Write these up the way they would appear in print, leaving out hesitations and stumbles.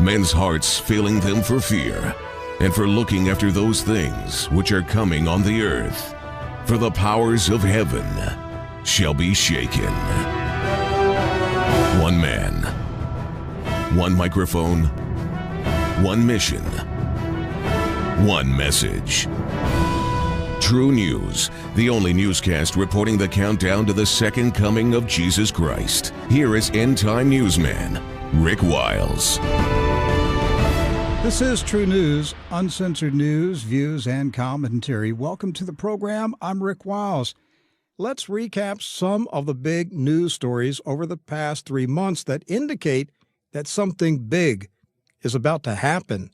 men's hearts failing them for fear, and for looking after those things which are coming on the earth. For the powers of heaven shall be shaken. One man, one microphone, one mission, one message. True News, the only newscast reporting the countdown to the second coming of Jesus Christ. Here is end-time newsman Rick Wiles. This is True News, uncensored news, views, and commentary. Welcome to the program. I'm Rick Wiles. Let's recap some of the big news stories over the past 3 months that indicate that something big is about to happen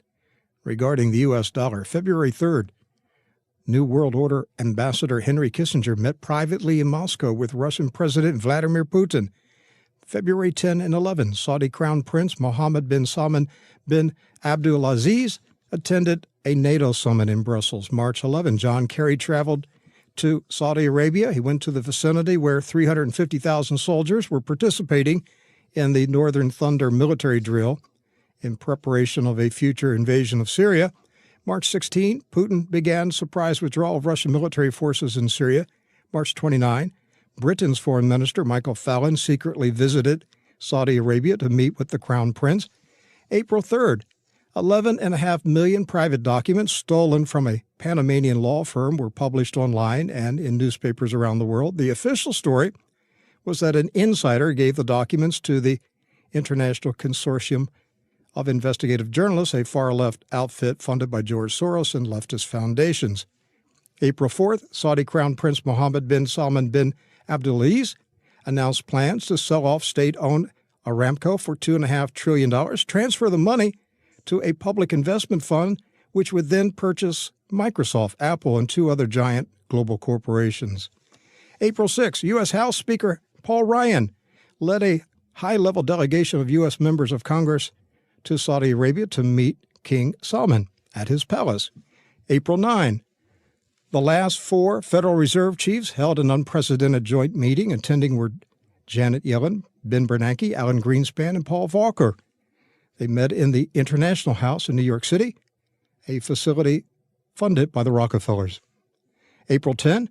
regarding the U.S. dollar. February 3rd, New World Order Ambassador Henry Kissinger met privately in Moscow with Russian President Vladimir Putin. February 10 and 11, Saudi Crown Prince Mohammed bin Salman bin Abdulaziz attended a NATO summit in Brussels. March 11, John Kerry traveled to Saudi Arabia. He went to the vicinity where 350,000 soldiers were participating in the Northern Thunder military drill in preparation of a future invasion of Syria. March 16, Putin began surprise withdrawal of Russian military forces in Syria. March 29, Britain's Foreign Minister Michael Fallon secretly visited Saudi Arabia to meet with the Crown Prince. April 3rd, 11.5 million private documents stolen from a Panamanian law firm were published online and in newspapers around the world. The official story was that an insider gave the documents to the International Consortium of Investigative Journalists, a far-left outfit funded by George Soros and leftist foundations. April 4th, Saudi Crown Prince Mohammed bin Salman bin Abdulaziz announced plans to sell off state-owned Aramco for $2.5 trillion, transfer the money to a public investment fund, which would then purchase Microsoft, Apple, and 2 other giant global corporations. April 6, U.S. House Speaker Paul Ryan led a high-level delegation of U.S. members of Congress to Saudi Arabia to meet King Salman at his palace. April 9, the last 4 Federal Reserve chiefs held an unprecedented joint meeting. Attending were Janet Yellen, Ben Bernanke, Alan Greenspan, and Paul Volcker. They met in the International House in New York City, a facility funded by the Rockefellers. April 10,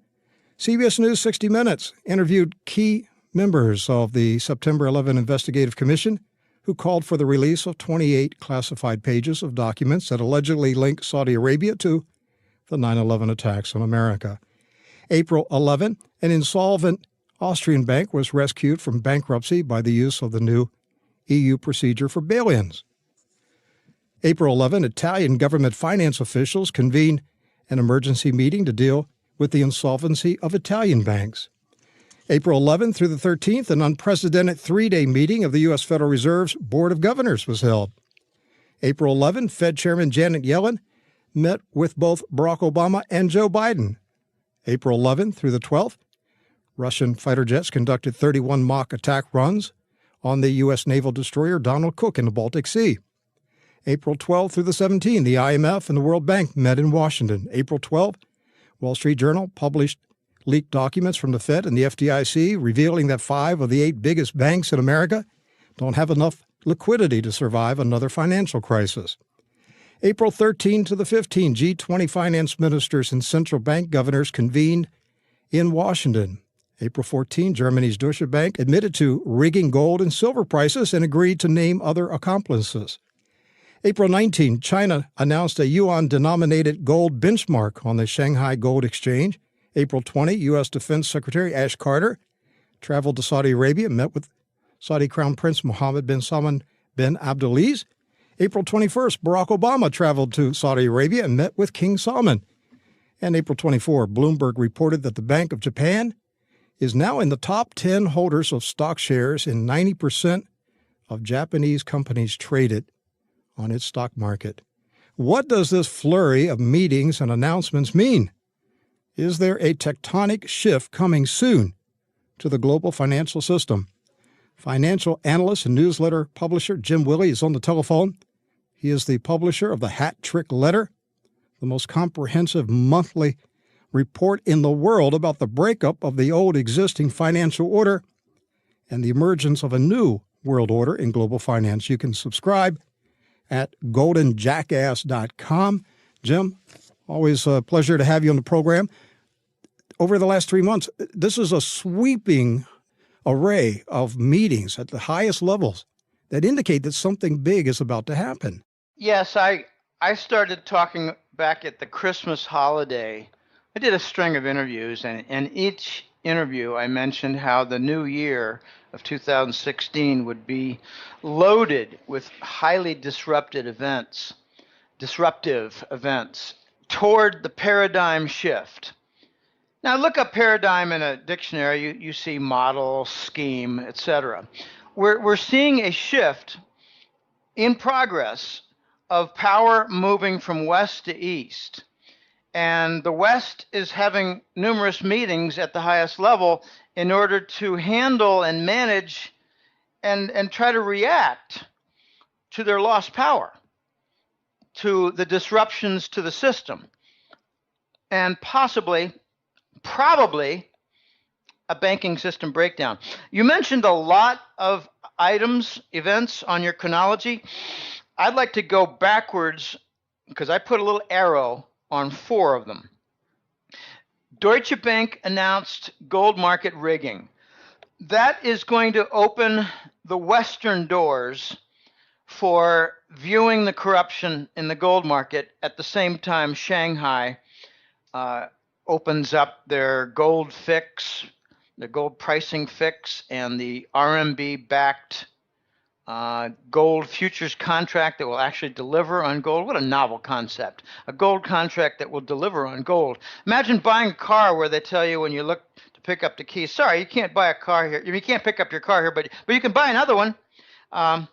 CBS News 60 Minutes interviewed key members of the September 11 Investigative Commission who called for the release of 28 classified pages of documents that allegedly link Saudi Arabia to the 9/11 attacks on America. April 11, an insolvent Austrian bank was rescued from bankruptcy by the use of the new EU procedure for bail-ins. April 11, Italian government finance officials convened an emergency meeting to deal with the insolvency of Italian banks. April 11 through the 13th, an unprecedented 3-day meeting of the U.S. Federal Reserve's Board of Governors was held. April 11, Fed Chairman Janet Yellen met with both Barack Obama and Joe Biden. April 11 through the 12th, Russian fighter jets conducted 31 mock attack runs on the U.S. naval destroyer Donald Cook in the Baltic Sea. April 12 through the 17th, the IMF and the World Bank met in Washington. April 12, Wall Street Journal published leaked documents from the Fed and the FDIC revealing that 5 of the 8 biggest banks in America don't have enough liquidity to survive another financial crisis. April 13 to the 15th, G20 finance ministers and central bank governors convened in Washington. April 14, Germany's Deutsche Bank admitted to rigging gold and silver prices and agreed to name other accomplices. April 19, China announced a yuan-denominated gold benchmark on the Shanghai Gold Exchange. April 20, U.S. Defense Secretary Ash Carter traveled to Saudi Arabia and met with Saudi Crown Prince Mohammed bin Salman bin Abdulaziz. April 21st, Barack Obama traveled to Saudi Arabia and met with King Salman. And April 24, Bloomberg reported that the Bank of Japan is now in the top 10 holders of stock shares in 90% of Japanese companies traded on its stock market. What does this flurry of meetings and announcements mean? Is there a tectonic shift coming soon to the global financial system? Financial analyst and newsletter publisher Jim Willie is on the telephone. He is the publisher of the Hat Trick Letter, the most comprehensive monthly report in the world about the breakup of the old existing financial order and the emergence of a new world order in global finance. You can subscribe at goldenjackass.com. Jim, always a pleasure to have you on the program. Over the last 3 months, this is a sweeping array of meetings at the highest levels that indicate that something big is about to happen. Yes, I started talking back at the Christmas holiday. I did a string of interviews, and in each interview I mentioned how the new year of 2016 would be loaded with highly disruptive events toward the paradigm shift. Now, look up paradigm in a dictionary. You see model, scheme, etc. We're seeing a shift in progress of power moving from west to east. And the West is having numerous meetings at the highest level in order to handle and manage and try to react to their lost power, to the disruptions to the system, and probably a banking system breakdown. You mentioned a lot of events on your chronology. I'd like to go backwards because I put a little arrow on 4 of them. Deutsche Bank announced gold market rigging. That is going to open the Western doors for viewing the corruption in the gold market. At the same time, Shanghai opens up their gold fix, the gold pricing fix, and the RMB-backed gold futures contract that will actually deliver on gold. What a novel concept. A gold contract that will deliver on gold. Imagine buying a car where they tell you when you look to pick up the keys, sorry, you can't buy a car here. You can't pick up your car here, but you can buy another one. How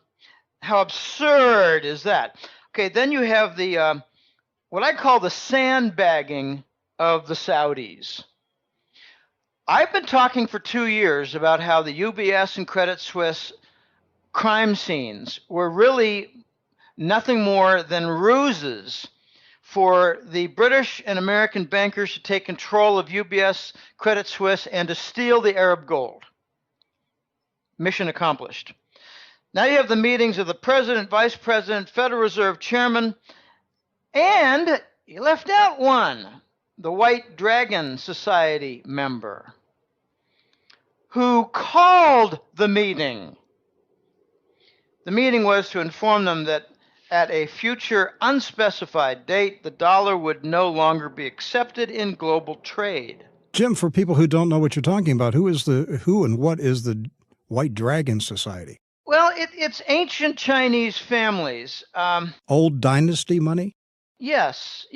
absurd is that? Okay, then you have the what I call the sandbagging of the Saudis. I've been talking for 2 years about how the UBS and Credit Suisse crime scenes were really nothing more than ruses for the British and American bankers to take control of UBS, Credit Suisse, and to steal the Arab gold. Mission accomplished. Now you have the meetings of the president, vice president, Federal Reserve chairman, and you left out one, the White Dragon Society member, who called the meeting. The meeting was to inform them that at a future unspecified date, the dollar would no longer be accepted in global trade. Jim, for people who don't know what you're talking about, who and what is the White Dragon Society? Well, it's ancient Chinese families. Old dynasty money? Yes.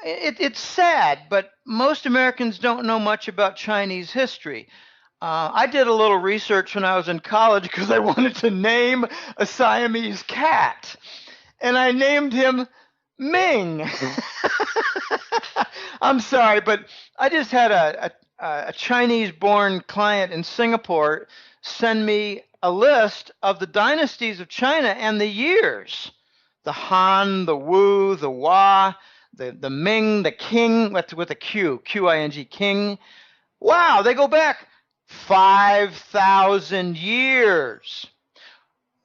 It's sad, but most Americans don't know much about Chinese history. I did a little research when I was in college because I wanted to name a Siamese cat, and I named him Ming. I'm sorry, but I just had a Chinese-born client in Singapore send me a list of the dynasties of China and the years. The Han, the Wu, the Hua, the Ming, the Qing, with a Q, Q-I-N-G, King. Wow, they go back 5,000 years.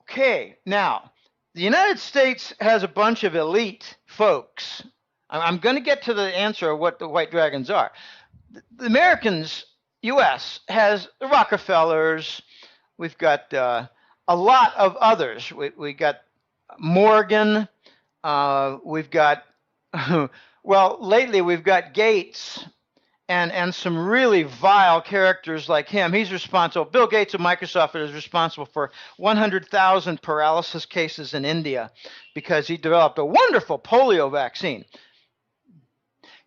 Okay, now, the United States has a bunch of elite folks. I'm going to get to the answer of what the White Dragons are. The Americans, U.S., has the Rockefellers. We've got a lot of others. We got Morgan. We've got, well, lately we've got Gates. And some really vile characters like him. He's responsible. Bill Gates of Microsoft is responsible for 100,000 paralysis cases in India because he developed a wonderful polio vaccine.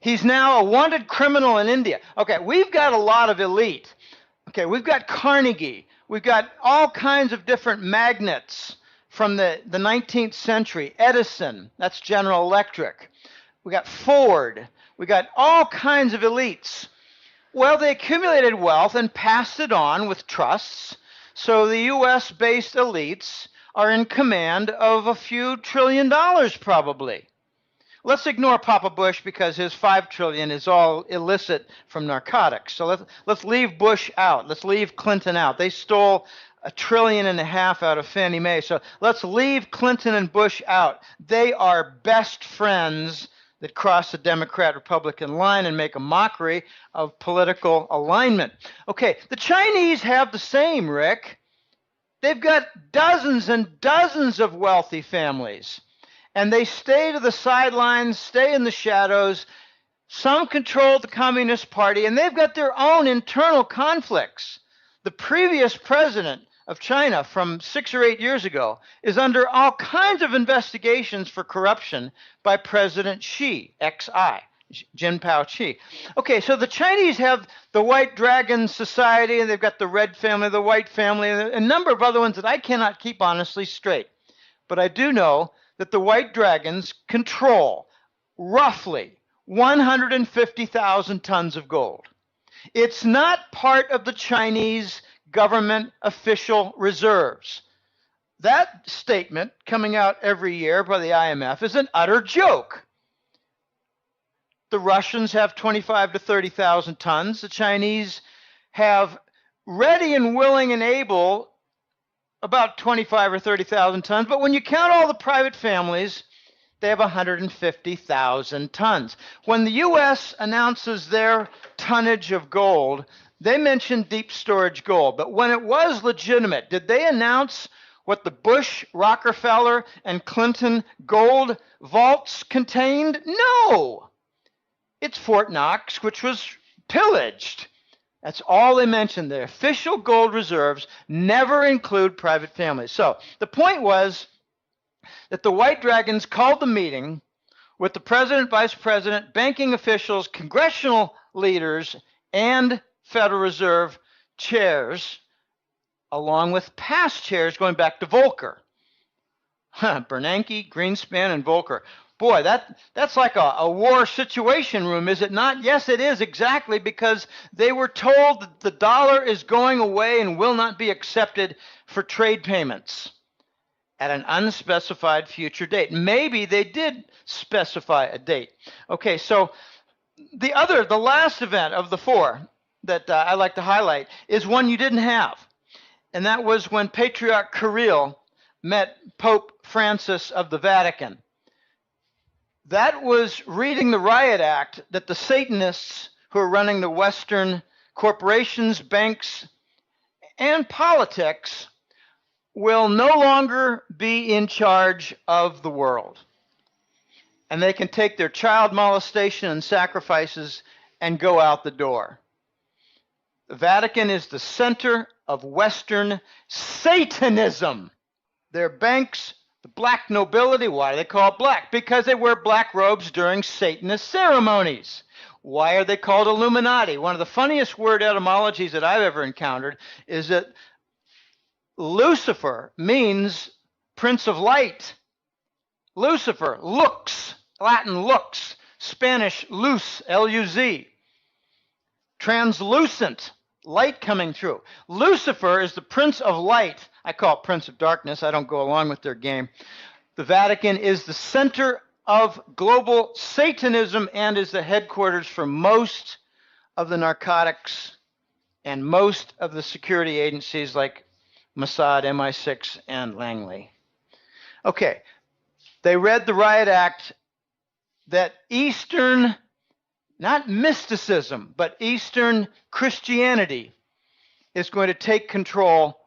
He's now a wanted criminal in India. Okay, we've got a lot of elite. Okay, we've got Carnegie. We've got all kinds of different magnates from the 19th century. Edison, that's General Electric. We got Ford. We got all kinds of elites. Well, they accumulated wealth and passed it on with trusts. So the U.S.-based elites are in command of a few $1 trillion probably. Let's ignore Papa Bush because his $5 trillion is all illicit from narcotics. So let's leave Bush out. Let's leave Clinton out. They stole $1.5 trillion out of Fannie Mae. So let's leave Clinton and Bush out. They are best friends that cross the Democrat-Republican line and make a mockery of political alignment. Okay, the Chinese have the same, Rick. They've got dozens and dozens of wealthy families, and they stay to the sidelines, stay in the shadows. Some control the Communist Party, and they've got their own internal conflicts. The previous president of China from 6 or 8 years ago is under all kinds of investigations for corruption by President Xi, Xi, Jinpao Xi. Okay, so the Chinese have the White Dragon Society, and they've got the Red Family, the White Family, and a number of other ones that I cannot keep honestly straight. But I do know that the White Dragons control roughly 150,000 tons of gold. It's not part of the Chinese government official reserves. That statement coming out every year by the IMF is an utter joke. The Russians have 25 to 30,000 tons. The Chinese have ready and willing and able about 25 or 30,000 tons. But when you count all the private families, they have 150,000 tons. When the U.S. announces their tonnage of gold, they mention deep storage gold. But when it was legitimate, did they announce what the Bush, Rockefeller, and Clinton gold vaults contained? No. It's Fort Knox, which was pillaged. That's all they mentioned. The official gold reserves never include private families. So the point was that the White Dragons called the meeting with the president, vice president, banking officials, congressional leaders, and Federal Reserve chairs, along with past chairs going back to Volcker. Bernanke, Greenspan, and Volcker. Boy, that's like a war situation room, is it not? Yes, it is, exactly, because they were told that the dollar is going away and will not be accepted for trade payments at an unspecified future date. Maybe they did specify a date. Okay, so the last event of the four that I like to highlight is one you didn't have, and that was when Patriarch Kirill met Pope Francis of the Vatican. That was reading the riot act that the Satanists who are running the Western corporations, banks, and politics will no longer be in charge of the world. And they can take their child molestation and sacrifices and go out the door. The Vatican is the center of Western Satanism. Their banks, the black nobility, why do they call it black? Because they wear black robes during Satanist ceremonies. Why are they called Illuminati? One of the funniest word etymologies that I've ever encountered is that Lucifer means Prince of Light. Lucifer, lux, Latin lux, Spanish luz, L-U-Z. Translucent, light coming through. Lucifer is the Prince of Light. I call it Prince of Darkness. I don't go along with their game. The Vatican is the center of global Satanism and is the headquarters for most of the narcotics and most of the security agencies like Mossad, MI6, and Langley. Okay, they read the riot act that Eastern, not mysticism, but Eastern Christianity is going to take control,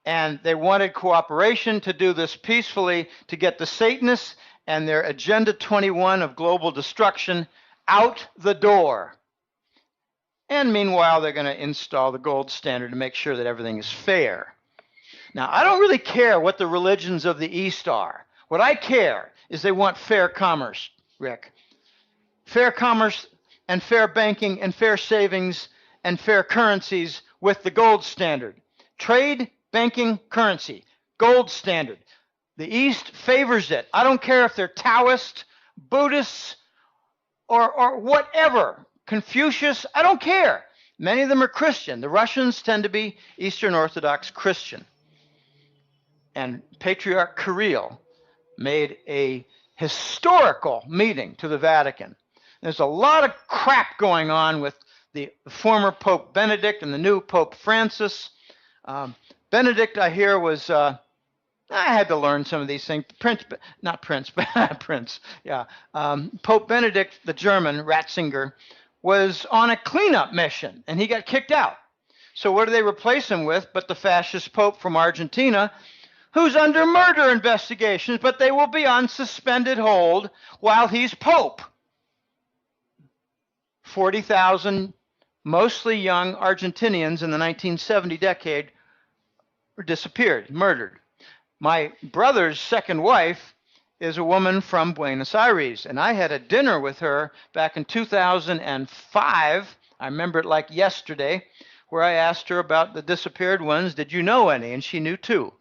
and they wanted cooperation to do this peacefully to get the Satanists and their Agenda 21 of global destruction out the door. And meanwhile, they're going to install the gold standard to make sure that everything is fair. Now, I don't really care what the religions of the East are. What I care is they want fair commerce, Rick. Fair commerce and fair banking and fair savings and fair currencies with the gold standard. Trade, banking, currency, gold standard. The East favors it. I don't care if they're Taoist, Buddhists, or whatever. Confucius, I don't care. Many of them are Christian. The Russians tend to be Eastern Orthodox Christian. And Patriarch Kirill made a historical meeting to the Vatican. There's a lot of crap going on with the former Pope Benedict and the new Pope Francis. Benedict, I hear, was, I had to learn some of these things. Not Prince, but Prince, yeah. Pope Benedict, the German, Ratzinger, was on a cleanup mission, and he got kicked out. So what do they replace him with but the fascist Pope from Argentina, who's under murder investigations, but they will be on suspended hold while he's Pope. 40,000, mostly young Argentinians in the 1970 decade were disappeared, murdered. My brother's second wife is a woman from Buenos Aires, and I had a dinner with her back in 2005. I remember it like yesterday, where I asked her about the disappeared ones. Did you know any? And she knew 2.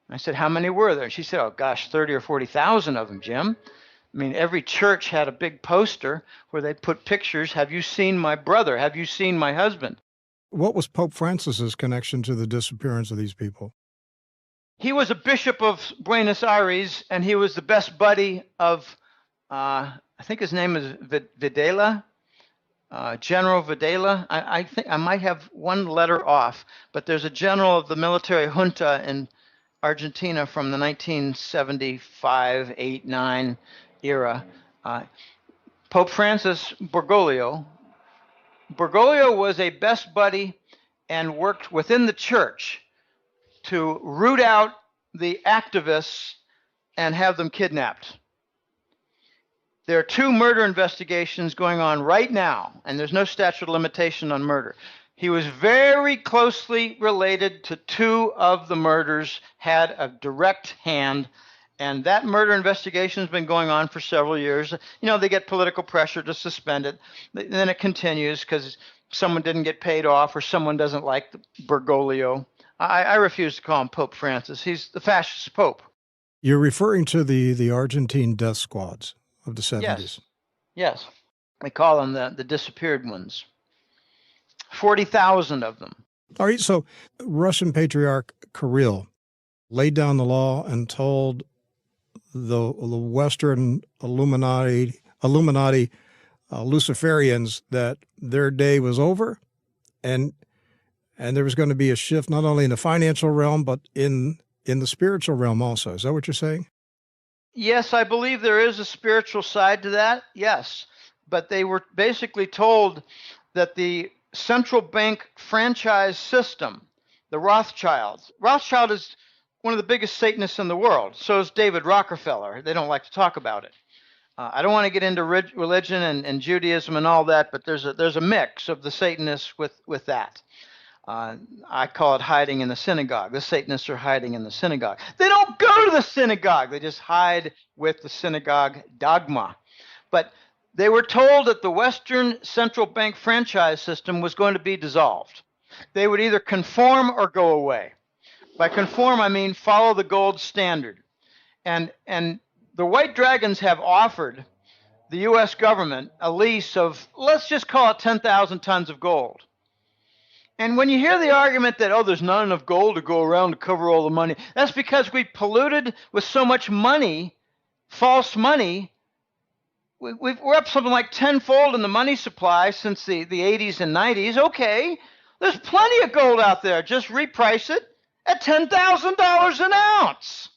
I said, how many were there? She said, oh gosh, 30 or 40,000 of them, Jim. I mean, every church had a big poster where they put pictures. Have you seen my brother? Have you seen my husband? What was Pope Francis's connection to the disappearance of these people? He was a bishop of Buenos Aires, and he was the best buddy of, I think his name is Videla, General Videla. I think I might have one letter off, but there's a general of the military junta in Argentina from the 1975, 8, 9 era. Pope Francis Bergoglio. Bergoglio was a best buddy and worked within the church to root out the activists and have them kidnapped. There are 2 murder investigations going on right now, and there's no statute of limitation on murder. He was very closely related to 2 of the murders, had a direct hand, and that murder investigation has been going on for several years. You know, they get political pressure to suspend it. Then it continues because someone didn't get paid off or someone doesn't like Bergoglio. I refuse to call him Pope Francis. He's the fascist pope. You're referring to the Argentine death squads of the 70s. Yes. We call them the disappeared ones. 40,000 of them. All right, so Russian Patriarch Kirill laid down the law and told the Western Illuminati Luciferians that their day was over, and there was going to be a shift not only in the financial realm, but in the spiritual realm also. Is that what you're saying? Yes, I believe there is a spiritual side to that, yes. But they were basically told that the central bank franchise system, the Rothschild is one of the biggest Satanists in the world. So is David Rockefeller. They don't like to talk about it. I don't want to get into religion and Judaism and all that, but there's a mix of the Satanists with that. I call it hiding in the synagogue. The Satanists are hiding in the synagogue. They don't go to the synagogue. They just hide with the synagogue dogma. But they were told that the Western central bank franchise system was going to be dissolved. They would either conform or go away. By conform, I mean follow the gold standard. And the White Dragons have offered the U.S. government a lease of, let's just call it 10,000 tons of gold. And when you hear the argument that, oh, there's not enough gold to go around to cover all the money, that's because we polluted with so much money, false money. We're up something like tenfold in the money supply since the 80s and 90s. Okay, there's plenty of gold out there. Just reprice it at $10,000 an ounce.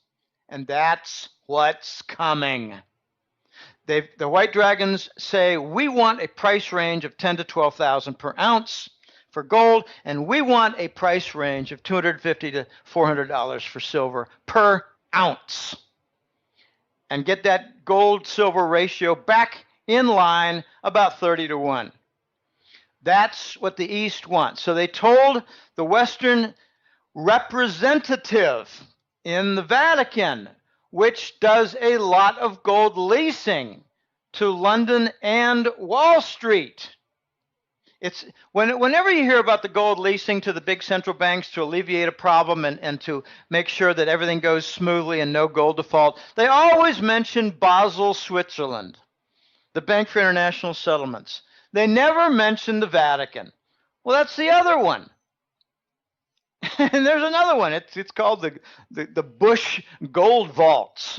And that's what's coming. The White Dragons say, we want a price range of $10,000 to $12,000 per ounce for gold, and we want a price range of $250 to $400 for silver per ounce. And get that gold-silver ratio back in line about 30 to 1. That's what the East wants. So they told the Western representative in the Vatican, which does a lot of gold leasing to London and Wall Street. It's whenever you hear about the gold leasing to the big central banks to alleviate a problem and to make sure that everything goes smoothly and no gold default, they always mention Basel, Switzerland, the Bank for International Settlements. They never mention the Vatican. Well, that's the other one. And there's another one. It's called the Bush Gold Vaults.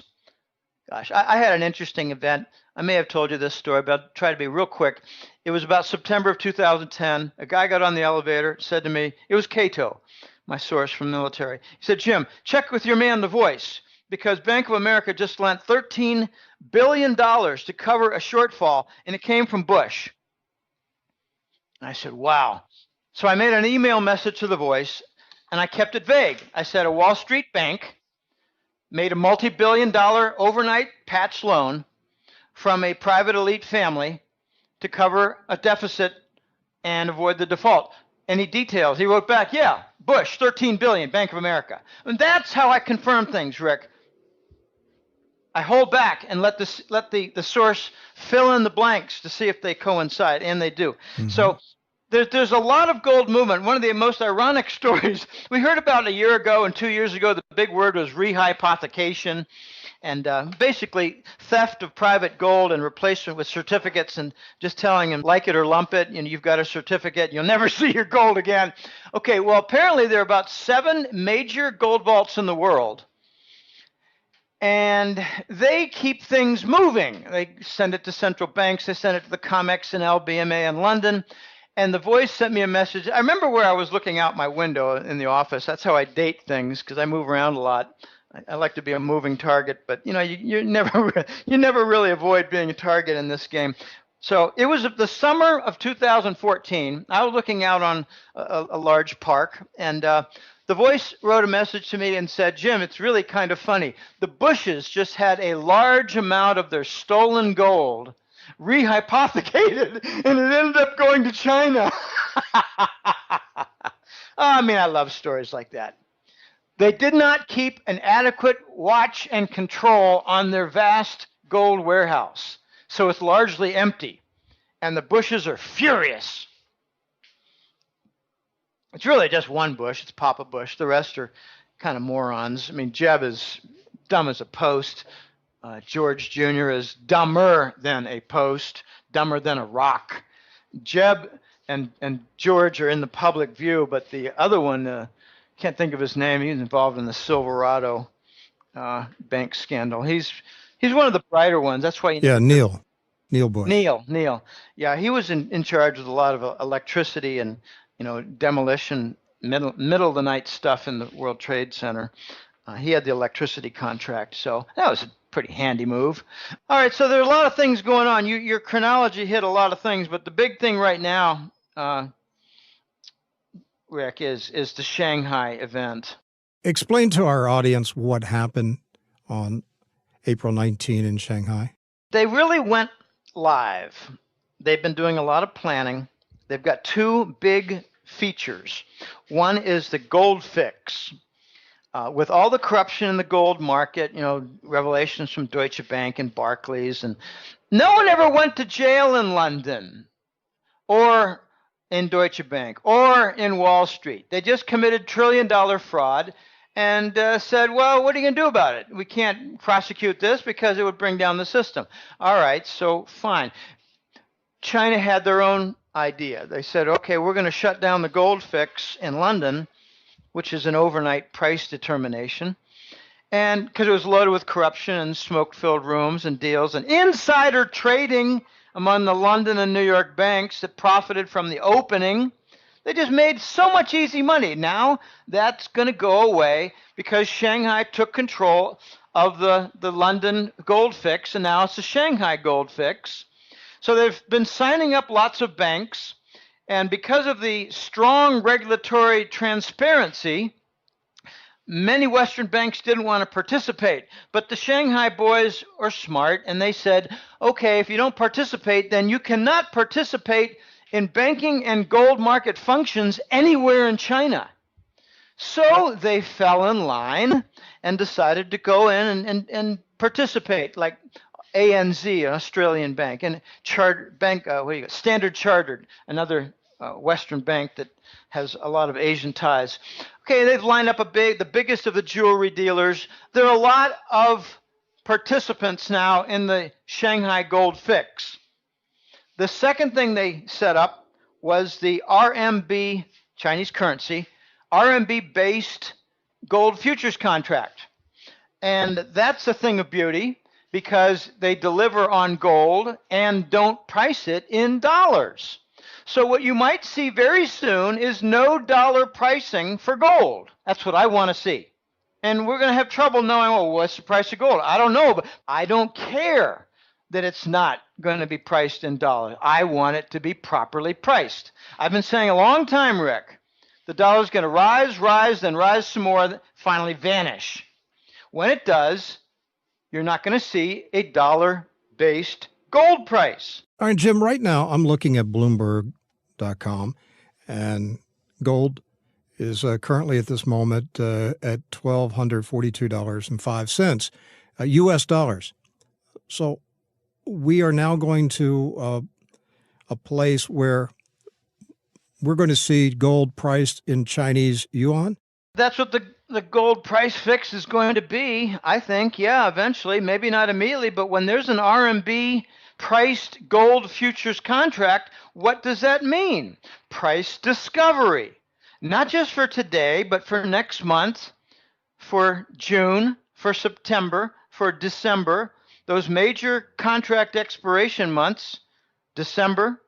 Gosh, I had an interesting event. I may have told you this story, but I'll try to be real quick. It was about September of 2010. A guy got on the elevator, said to me, it was Cato, my source from military. He said, Jim, check with your man, The Voice, because Bank of America just lent $13 billion to cover a shortfall, and it came from Bush. And I said, wow. So I made an email message to The Voice, and I kept it vague. I said a Wall Street bank made a multi-billion-dollar overnight patch loan from a private elite family to cover a deficit and avoid the default. Any details? He wrote back, yeah, Bush, $13 billion, Bank of America. And that's how I confirm things, Rick. I hold back and let the source fill in the blanks to see if they coincide, and they do. Mm-hmm. So there's a lot of gold movement. One of the most ironic stories we heard about a year ago and 2 years ago, the big word was rehypothecation, and basically theft of private gold and replacement with certificates, and just telling them, like it or lump it, you've got a certificate, you'll never see your gold again. Okay, well, apparently there are about 7 major gold vaults in the world, and they keep things moving. They send it to central banks, they send it to the COMEX and LBMA in London. And The Voice sent me a message. I remember where I was looking out my window in the office. That's how I date things, because I move around a lot. I like to be a moving target, but you never really avoid being a target in this game. So it was the summer of 2014. I was looking out on a large park, and The Voice wrote a message to me and said, Jim, it's really kind of funny. The Bushes just had a large amount of their stolen gold rehypothecated, and it ended up going to China. I mean, I love stories like that. They did not keep an adequate watch and control on their vast gold warehouse, so it's largely empty, and the Bushes are furious. It's really just one Bush. It's Papa Bush. The rest are kind of morons. I mean, Jeb is dumb as a post. George Jr. is dumber than a post, dumber than a rock. Jeb and George are in the public view, but the other one, can't think of his name. He's involved in the Silverado bank scandal. He's one of the brighter ones. That's why. Neil Bush. Neil. Yeah, he was in charge of a lot of electricity and demolition, middle of the night stuff in the World Trade Center. He had the electricity contract, so that was a pretty handy move. All right, so there are a lot of things going on. Your chronology hit a lot of things, but the big thing right now, Rick, is the Shanghai event. Explain to our audience what happened on April 19 in Shanghai. They really went live. They've been doing a lot of planning. They've got 2 big features. One is the gold fix. With all the corruption in the gold market, revelations from Deutsche Bank and Barclays, and no one ever went to jail in London or in Deutsche Bank or in Wall Street. They just committed trillion-dollar fraud and said, well, what are you going to do about it? We can't prosecute this because it would bring down the system. All right, so fine. China had their own idea. They said, okay, we're going to shut down the gold fix in London, which is an overnight price determination, and because it was loaded with corruption and smoke-filled rooms and deals and insider trading among the London and New York banks that profited from the opening. They just made so much easy money. Now that's going to go away because Shanghai took control of the London gold fix, and now it's the Shanghai gold fix. So they've been signing up lots of banks. And because of the strong regulatory transparency, many Western banks didn't want to participate. But the Shanghai boys are smart, and they said, okay, if you don't participate, then you cannot participate in banking and gold market functions anywhere in China. So they fell in line and decided to go in and participate, like ANZ, an Australian bank, and Standard Chartered, another Western bank that has a lot of Asian ties. Okay, they've lined up the biggest of the jewelry dealers. There are a lot of participants now in the Shanghai gold fix. The second thing they set up was the RMB, Chinese currency, RMB-based gold futures contract. And that's a thing of beauty because they deliver on gold and don't price it in dollars. So what you might see very soon is no dollar pricing for gold. That's what I want to see. And we're going to have trouble knowing, well, what's the price of gold? I don't know, but I don't care that it's not going to be priced in dollars. I want it to be properly priced. I've been saying a long time, Rick, the dollar's going to rise, then rise some more, finally vanish. When it does, you're not going to see a dollar-based gold price. All right, Jim, right now I'm looking at Bloomberg.com, and gold is currently at this moment at $1,242.05 U.S. dollars. So we are now going to a place where we're going to see gold priced in Chinese yuan? That's what the gold price fix is going to be, I think. Yeah, eventually, maybe not immediately, but when there's an RMB priced gold futures contract, what does that mean? Price discovery. Not just for today, but for next month, for June, for September, for December, those major contract expiration months, December,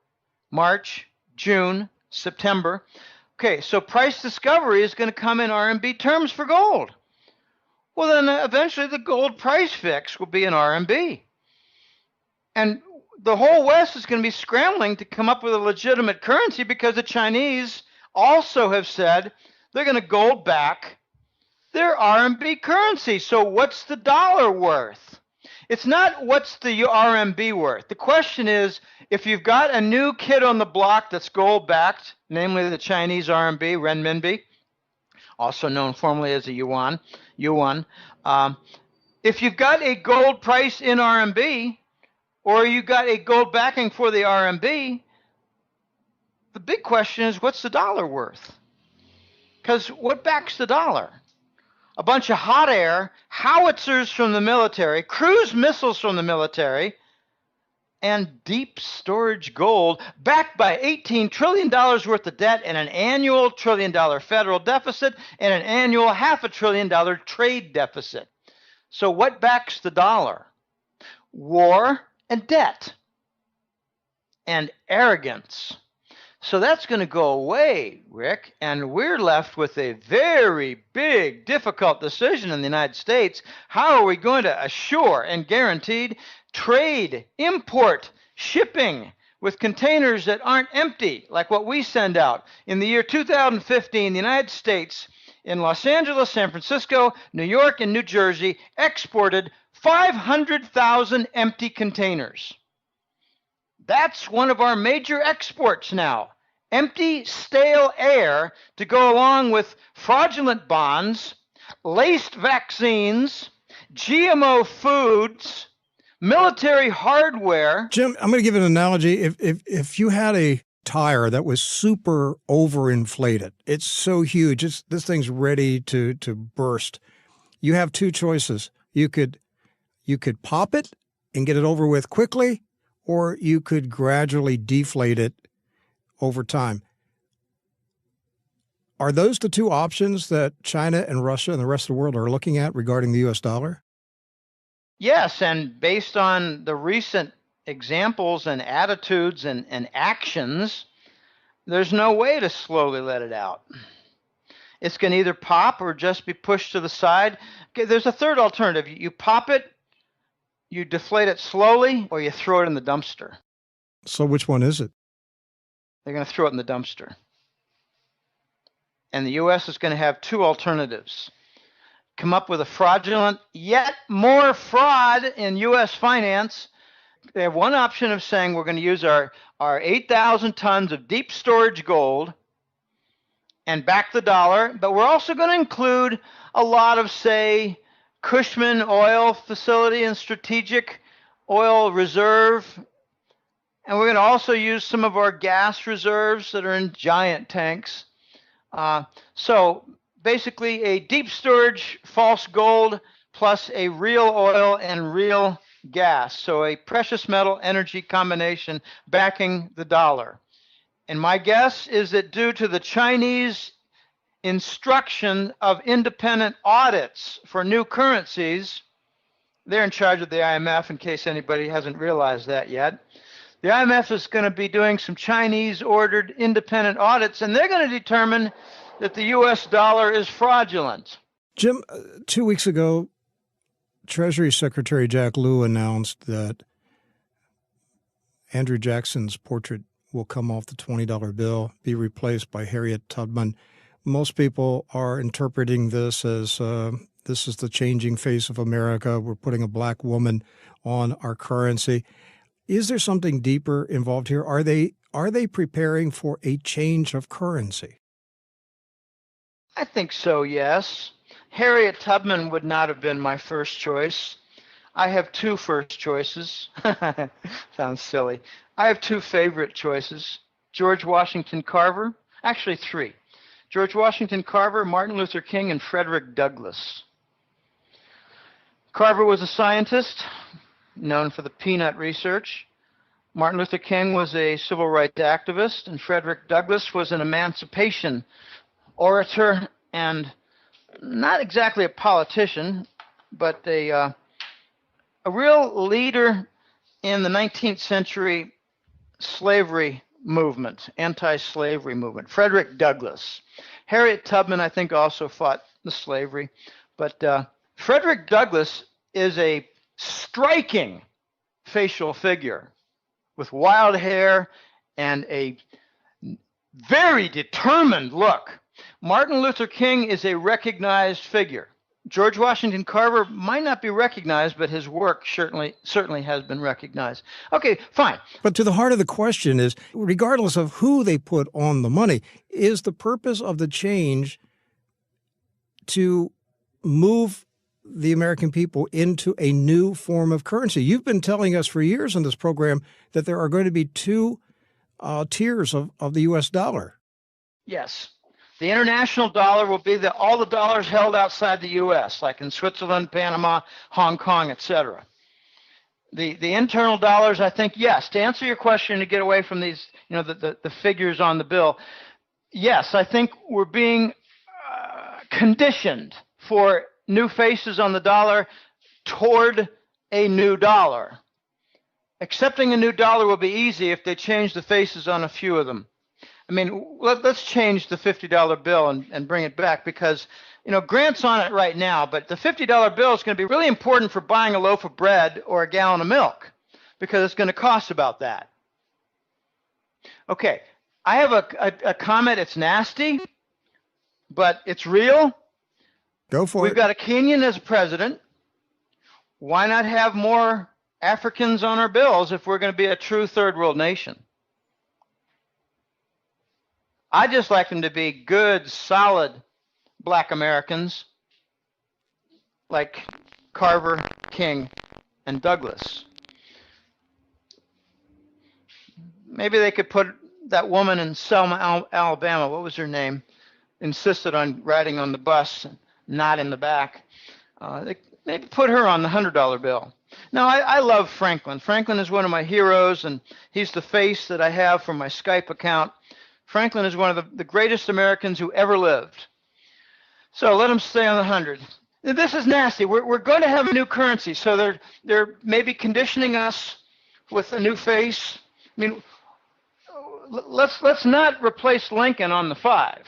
March, June, September. Okay, so price discovery is going to come in RMB terms for gold. Well, then eventually the gold price fix will be in RMB. And the whole West is going to be scrambling to come up with a legitimate currency because the Chinese also have said they're going to gold back their RMB currency. So what's the dollar worth? It's not what's the RMB worth. The question is, if you've got a new kid on the block that's gold-backed, namely the Chinese RMB, renminbi, also known formally as a yuan, if you've got a gold price in RMB, or you got a gold backing for the RMB, the big question is, what's the dollar worth? Because what backs the dollar? A bunch of hot air, howitzers from the military, cruise missiles from the military, and deep storage gold backed by $18 trillion worth of debt and an annual $1 trillion federal deficit and an annual $500 billion trade deficit. So what backs the dollar? War and debt and arrogance. So that's going to go away, Rick, and we're left with a very big, difficult decision in the United States. How are we going to assure and guaranteed trade, import, shipping with containers that aren't empty, like what we send out? In the year 2015, the United States, in Los Angeles, San Francisco, New York, and New Jersey, exported 500,000 empty containers. That's one of our major exports now. Empty, stale air to go along with fraudulent bonds, laced vaccines, GMO foods, military hardware. Jim, I'm going to give an analogy. If you had a tire that was super overinflated, it's so huge, this thing's ready to burst. You have two choices. You could pop it and get it over with quickly, or you could gradually deflate it over time. Are those the two options that China and Russia and the rest of the world are looking at regarding the U.S. dollar? Yes, and based on the recent examples and attitudes and actions, there's no way to slowly let it out. It's going to either pop or just be pushed to the side. Okay, there's a third alternative. You pop it, you deflate it slowly, or you throw it in the dumpster. So which one is it? They're going to throw it in the dumpster. And the U.S. is going to have two alternatives. Come up with a fraudulent, yet more fraud in U.S. finance. They have one option of saying we're going to use our 8,000 tons of deep storage gold and back the dollar, but we're also going to include a lot of, say, Cushman oil facility and strategic oil reserve. And we're going to also use some of our gas reserves that are in giant tanks. So basically a deep storage false gold plus a real oil and real gas. So a precious metal energy combination backing the dollar. And my guess is that due to the Chinese instruction of independent audits for new currencies, they're in charge of the IMF in case anybody hasn't realized that yet. The IMF is going to be doing some Chinese-ordered independent audits, and they're going to determine that the U.S. dollar is fraudulent. Jim, 2 weeks ago, Treasury Secretary Jack Lew announced that Andrew Jackson's portrait will come off the $20 bill, be replaced by Harriet Tubman. Most people are interpreting this as this is the changing face of America. We're putting a black woman on our currency. Is there something deeper involved here? Are they preparing for a change of currency? I think so, yes. Harriet Tubman would not have been my first choice. I have two first choices. Sounds silly. I have two favorite choices. George Washington Carver. Actually, three. George Washington Carver, Martin Luther King, and Frederick Douglass. Carver was a scientist known for the peanut research. Martin Luther King was a civil rights activist, and Frederick Douglass was an emancipation orator and not exactly a politician, but a real leader in the 19th century slavery movement, anti-slavery movement. Frederick Douglass. Harriet Tubman, I think, also fought the slavery, but Frederick Douglass is a striking facial figure with wild hair and a very determined look. Martin Luther King is a recognized figure. George Washington Carver might not be recognized, but his work certainly has been recognized. Okay, fine. But to the heart of the question is, regardless of who they put on the money, is the purpose of the change to move the American people into a new form of currency? You've been telling us for years in this program that there are going to be two tiers of the U.S. dollar. Yes. The international dollar will be all the dollars held outside the U.S., like in Switzerland, Panama, Hong Kong, etc. The internal dollars, I think, yes. To answer your question, to get away from these, the figures on the bill, yes, I think we're being conditioned for new faces on the dollar toward a new dollar. Accepting a new dollar will be easy if they change the faces on a few of them. I mean, let's change the $50 bill and bring it back because, Grant's on it right now, but the $50 bill is going to be really important for buying a loaf of bread or a gallon of milk because it's going to cost about that. Okay, I have a comment. It's nasty, but it's real. Go for it. We've got a Kenyan as president. Why not have more Africans on our bills if we're going to be a true third world nation? I just like them to be good, solid black Americans like Carver, King, and Douglass. Maybe they could put that woman in Selma, Alabama, what was her name, insisted on riding on the bus, not in the back. They maybe put her on the $100 bill. Now, I love Franklin. Franklin is one of my heroes, and he's the face that I have for my Skype account. Franklin is one of the greatest Americans who ever lived. So let him stay on the 100. This is nasty. We're going to have a new currency, so they're maybe conditioning us with a new face. I mean, let's not replace Lincoln on the 5.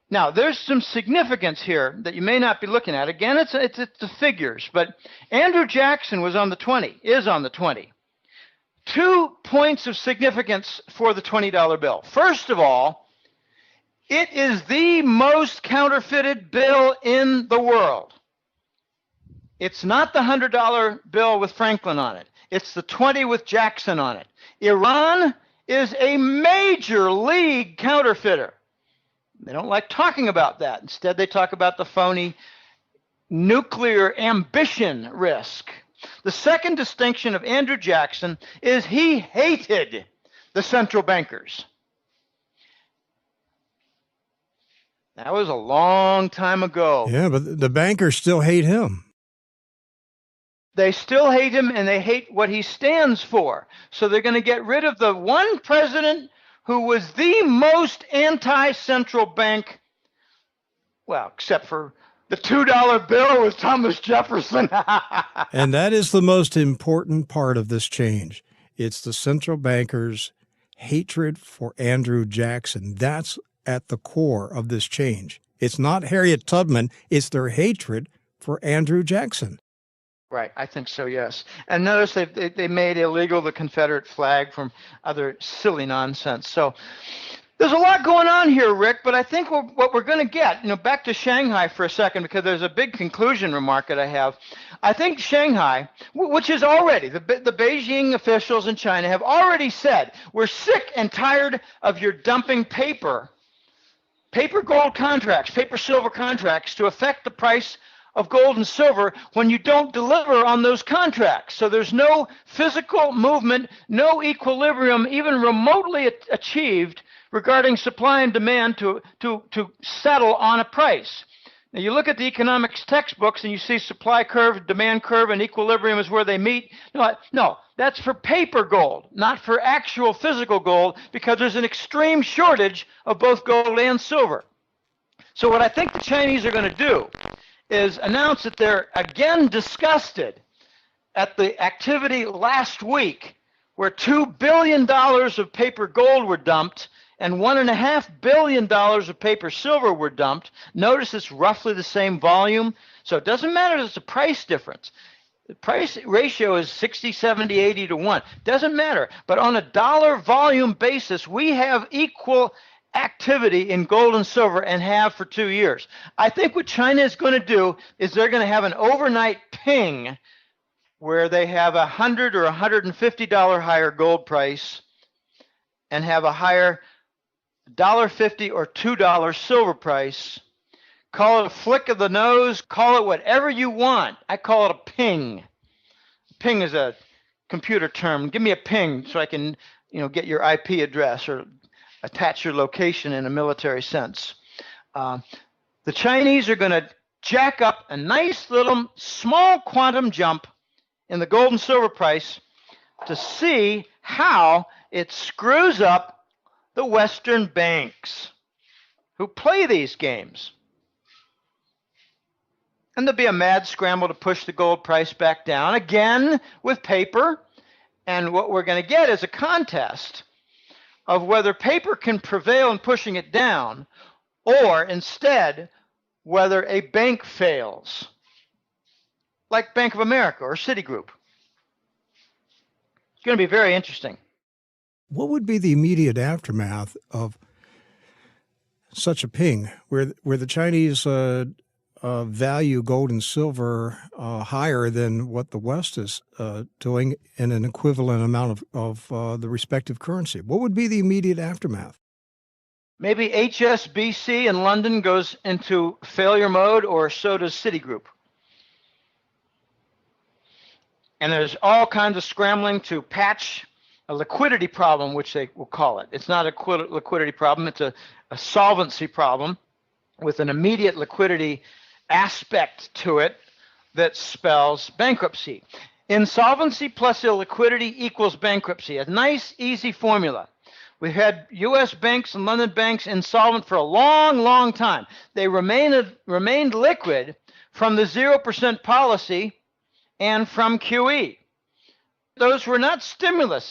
Now, there's some significance here that you may not be looking at. Again, it's the figures, but Andrew Jackson was on the 20, is on the 20. 2 points of significance for the $20 bill. First of all, it is the most counterfeited bill in the world. It's not the $100 bill with Franklin on it. It's the 20 with Jackson on it. Iran is a major league counterfeiter. They don't like talking about that. Instead, they talk about the phony nuclear ambition risk. The second distinction of Andrew Jackson is he hated the central bankers. That was a long time ago. Yeah, but the bankers still hate him. They still hate him, and they hate what he stands for. So they're going to get rid of the one president who was the most anti-central bank, well, except for the $2 bill with Thomas Jefferson. And that is the most important part of this change, It's the central bankers' hatred for Andrew Jackson. That's at the core of this change. It's not Harriet Tubman. It's their hatred for Andrew Jackson. Right, I think so, yes. And notice they made illegal the Confederate flag from other silly nonsense. So there's a lot going on here, Rick, but I think what we're going to get, back to Shanghai for a second, because there's a big conclusion remark that I have. I think Shanghai, which is already, the Beijing officials in China have already said, we're sick and tired of your dumping paper gold contracts, paper silver contracts to affect the price of gold and silver when you don't deliver on those contracts. So there's no physical movement, no equilibrium even remotely achieved regarding supply and demand to settle on a price. Now you look at the economics textbooks and you see supply curve, demand curve, and equilibrium is where they meet. No, that's for paper gold, not for actual physical gold, because there's an extreme shortage of both gold and silver. So what I think the Chinese are going to do is announce that they're again disgusted at the activity last week where $2 billion of paper gold were dumped and $1.5 billion of paper silver were dumped. Notice it's roughly the same volume. So it doesn't matter if it's a price difference. The price ratio is 60, 70, 80 to 1. Doesn't matter. But on a dollar volume basis, we have equal activity in gold and silver and have for 2 years. I think what China is going to do is they're going to have an overnight ping where they have $100 or $150 higher gold price and have a higher $1.50 or $2 silver price. Call it a flick of the nose, call it whatever you want. I call it a ping. Ping is a computer term. Give me a ping so I can, get your IP address or attach your location in a military sense. The Chinese are going to jack up a nice little small quantum jump in the gold and silver price to see how it screws up the Western banks who play these games. And there'll be a mad scramble to push the gold price back down, again with paper. And what we're going to get is a contest of whether paper can prevail in pushing it down, or instead, whether a bank fails, like Bank of America or Citigroup. It's going to be very interesting. What would be the immediate aftermath of such a ping, where the Chinese value gold and silver higher than what the West is doing in an equivalent amount of the respective currency? What would be the immediate aftermath? Maybe HSBC in London goes into failure mode, or so does Citigroup. And there's all kinds of scrambling to patch a liquidity problem, which they will call it. It's not a liquidity problem. It's a solvency problem with an immediate liquidity aspect to it that spells bankruptcy. Insolvency plus illiquidity equals bankruptcy. A nice, easy formula. We've had U.S. banks and London banks insolvent for a long, long time. They remained liquid from the 0% policy and from QE. Those were not stimuli.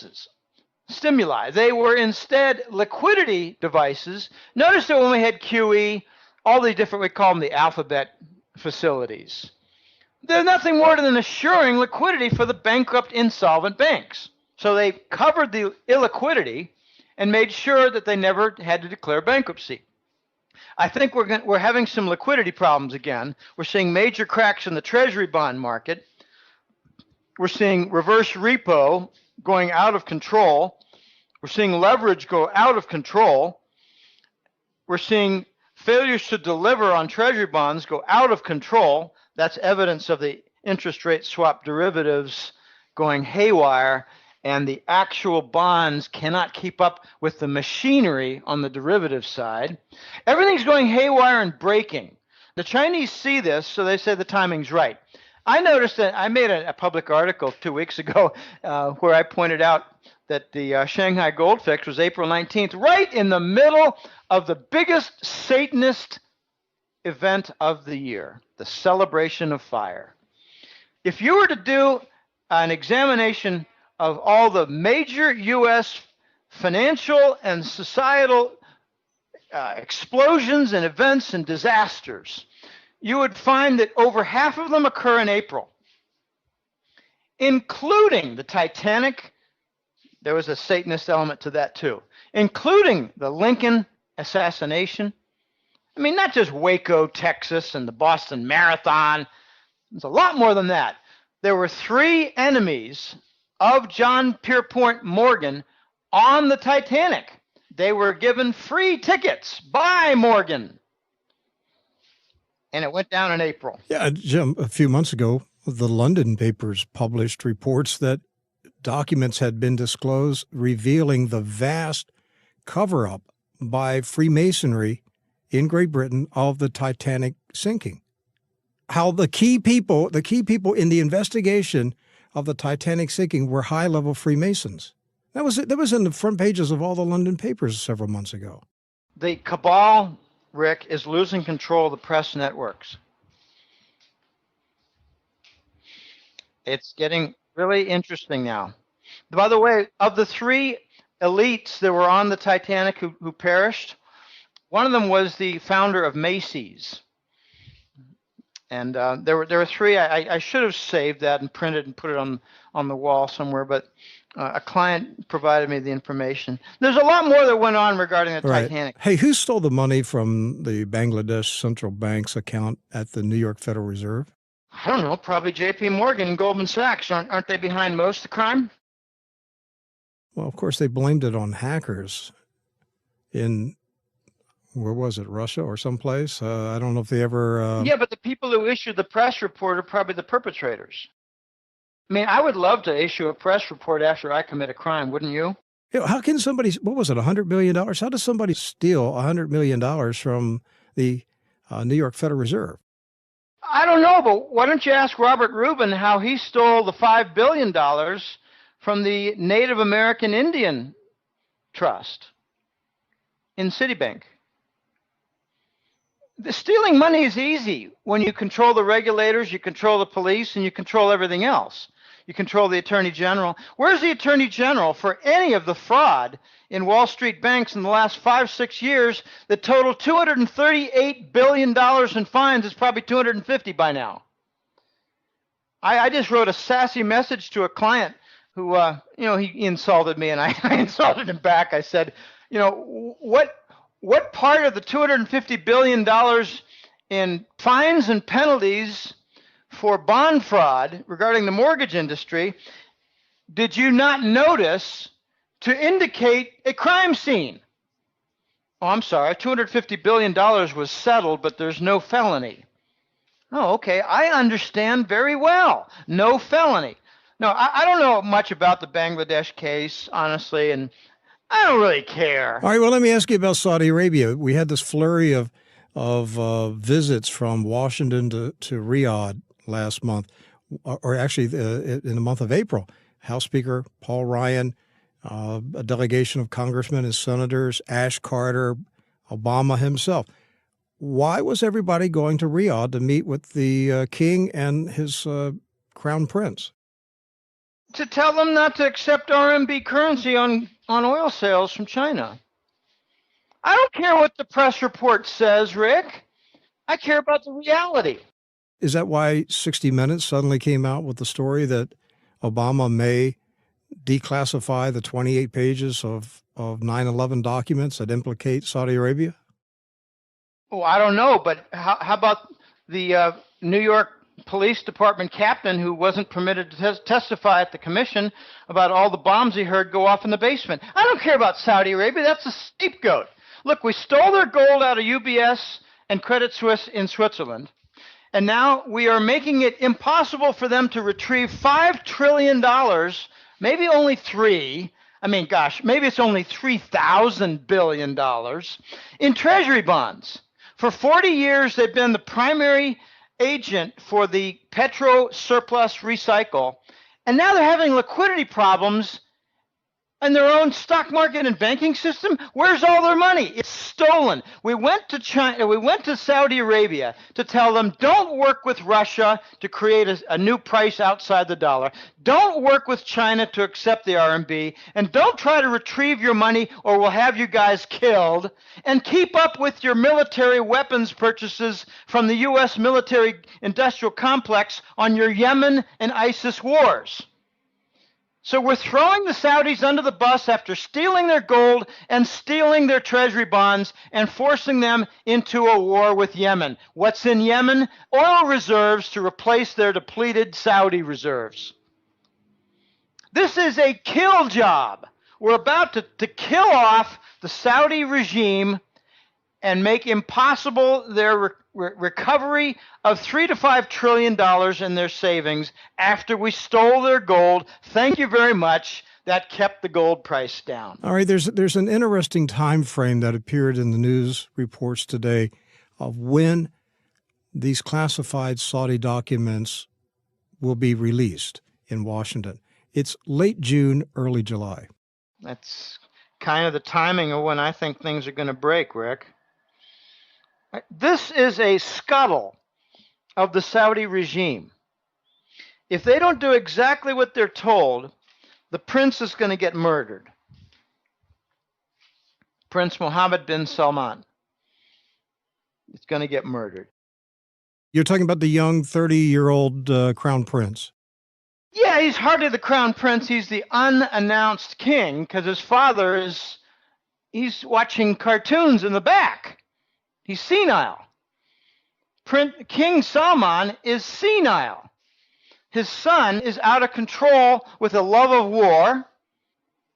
They were instead liquidity devices. Notice that when we had QE, all the different, we call them the alphabet facilities. They're nothing more than assuring liquidity for the bankrupt, insolvent banks. So they covered the illiquidity and made sure that they never had to declare bankruptcy. I think we're having some liquidity problems again. We're seeing major cracks in the Treasury bond market. We're seeing reverse repo going out of control. We're seeing leverage go out of control. We're seeing failures to deliver on Treasury bonds go out of control. That's evidence of the interest rate swap derivatives going haywire, and the actual bonds cannot keep up with the machinery on the derivative side. Everything's going haywire and breaking. The Chinese see this, so they say the timing's right. I noticed that I made a public article 2 weeks ago where I pointed out that the Shanghai Gold Fix was April 19th, right in the middle of the biggest Satanist event of the year, the celebration of fire. If you were to do an examination of all the major U.S. financial and societal explosions and events and disasters, you would find that over half of them occur in April, including the Titanic. There was a Satanist element to that too, including the Lincoln assassination. I mean, not just Waco, Texas, and the Boston Marathon. It's a lot more than that. There were 3 enemies of John Pierpont Morgan on the Titanic. They were given free tickets by Morgan. And it went down in April. Yeah, Jim, a few months ago, the London papers published reports that documents had been disclosed revealing the vast cover-up by Freemasonry in Great Britain of the Titanic sinking. How the key people in the investigation of the Titanic sinking were high-level Freemasons. That was in the front pages of all the London papers several months ago. The cabal, Rick, is losing control of the press networks. It's getting really interesting now. By the way, of the 3 elites that were on the Titanic who perished, one of them was the founder of Macy's. And there were 3. I should have saved that and printed and put it on the wall somewhere, but a client provided me the information. There's a lot more that went on regarding the Titanic. Hey, who stole the money from the Bangladesh Central Bank's account at the New York Federal Reserve? I don't know, probably J.P. Morgan and Goldman Sachs. Aren't they behind most of the crime? Well, of course, they blamed it on hackers in, where was it, Russia or someplace? I don't know if they ever... Yeah, but the people who issued the press report are probably the perpetrators. I mean, I would love to issue a press report after I commit a crime, wouldn't you? You know, how can somebody, what was it, $100 million? How does somebody steal $100 million from the New York Federal Reserve? I don't know, but why don't you ask Robert Rubin how he stole the $5 billion from the Native American Indian Trust in Citibank? The stealing money is easy when you control the regulators, you control the police, and you control everything else. You control the Attorney General. Where's the Attorney General for any of the fraud in Wall Street banks in the last 5-6 years that totaled $238 billion in fines? It's probably 250 by now. I just wrote a sassy message to a client who, he insulted me, and I insulted him back. I said, what part of the $250 billion in fines and penalties for bond fraud regarding the mortgage industry did you not notice to indicate a crime scene? Oh, I'm sorry, $250 billion was settled, but there's no felony. Oh, okay, I understand very well. No felony. No, I don't know much about the Bangladesh case, honestly, and I don't really care. All right, well, let me ask you about Saudi Arabia. We had this flurry of visits from Washington to Riyadh last month, or actually in the month of April. House Speaker Paul Ryan, a delegation of congressmen and senators, Ash Carter, Obama himself. Why was everybody going to Riyadh to meet with the king and his crown prince? To tell them not to accept RMB currency on oil sales from China. I don't care what the press report says, Rick. I care about the reality. Is that why 60 Minutes suddenly came out with the story that Obama may declassify the 28 pages of 9/11 documents that implicate Saudi Arabia? Oh, I don't know, but how about the New York Police Department captain who wasn't permitted to testify at the commission about all the bombs he heard go off in the basement? I don't care about Saudi Arabia. That's a scapegoat. Look, we stole their gold out of UBS and Credit Suisse in Switzerland, and now we are making it impossible for them to retrieve $5 trillion, maybe only three. I mean, gosh, maybe it's only $3,000 billion in treasury bonds. For 40 years, they've been the primary agent for the petro surplus recycle, and now they're having liquidity problems and their own stock market and banking system? Where's all their money? It's stolen. We went to China, we went to Saudi Arabia to tell them, don't work with Russia to create a new price outside the dollar. Don't work with China to accept the RMB, and don't try to retrieve your money or we'll have you guys killed. And keep up with your military weapons purchases from the U.S. military industrial complex on your Yemen and ISIS wars. So we're throwing the Saudis under the bus after stealing their gold and stealing their treasury bonds and forcing them into a war with Yemen. What's in Yemen? Oil reserves to replace their depleted Saudi reserves. This is a kill job. We're about to kill off the Saudi regime and make impossible their recovery of $3 to $5 trillion in their savings after we stole their gold. Thank you very much. That kept the gold price down. All right, there's an interesting time frame that appeared in the news reports today of when these classified Saudi documents will be released in Washington. It's late June, early July. That's kind of the timing of when I think things are going to break, Rick. This is a scuttle of the Saudi regime. If they don't do exactly what they're told, the prince is going to get murdered. Prince Mohammed bin Salman is going to get murdered. You're talking about the young 30-year-old crown prince. Yeah, he's hardly the crown prince. He's the unannounced king because his father he's watching cartoons in the back. He's senile. King Salman is senile. His son is out of control with a love of war,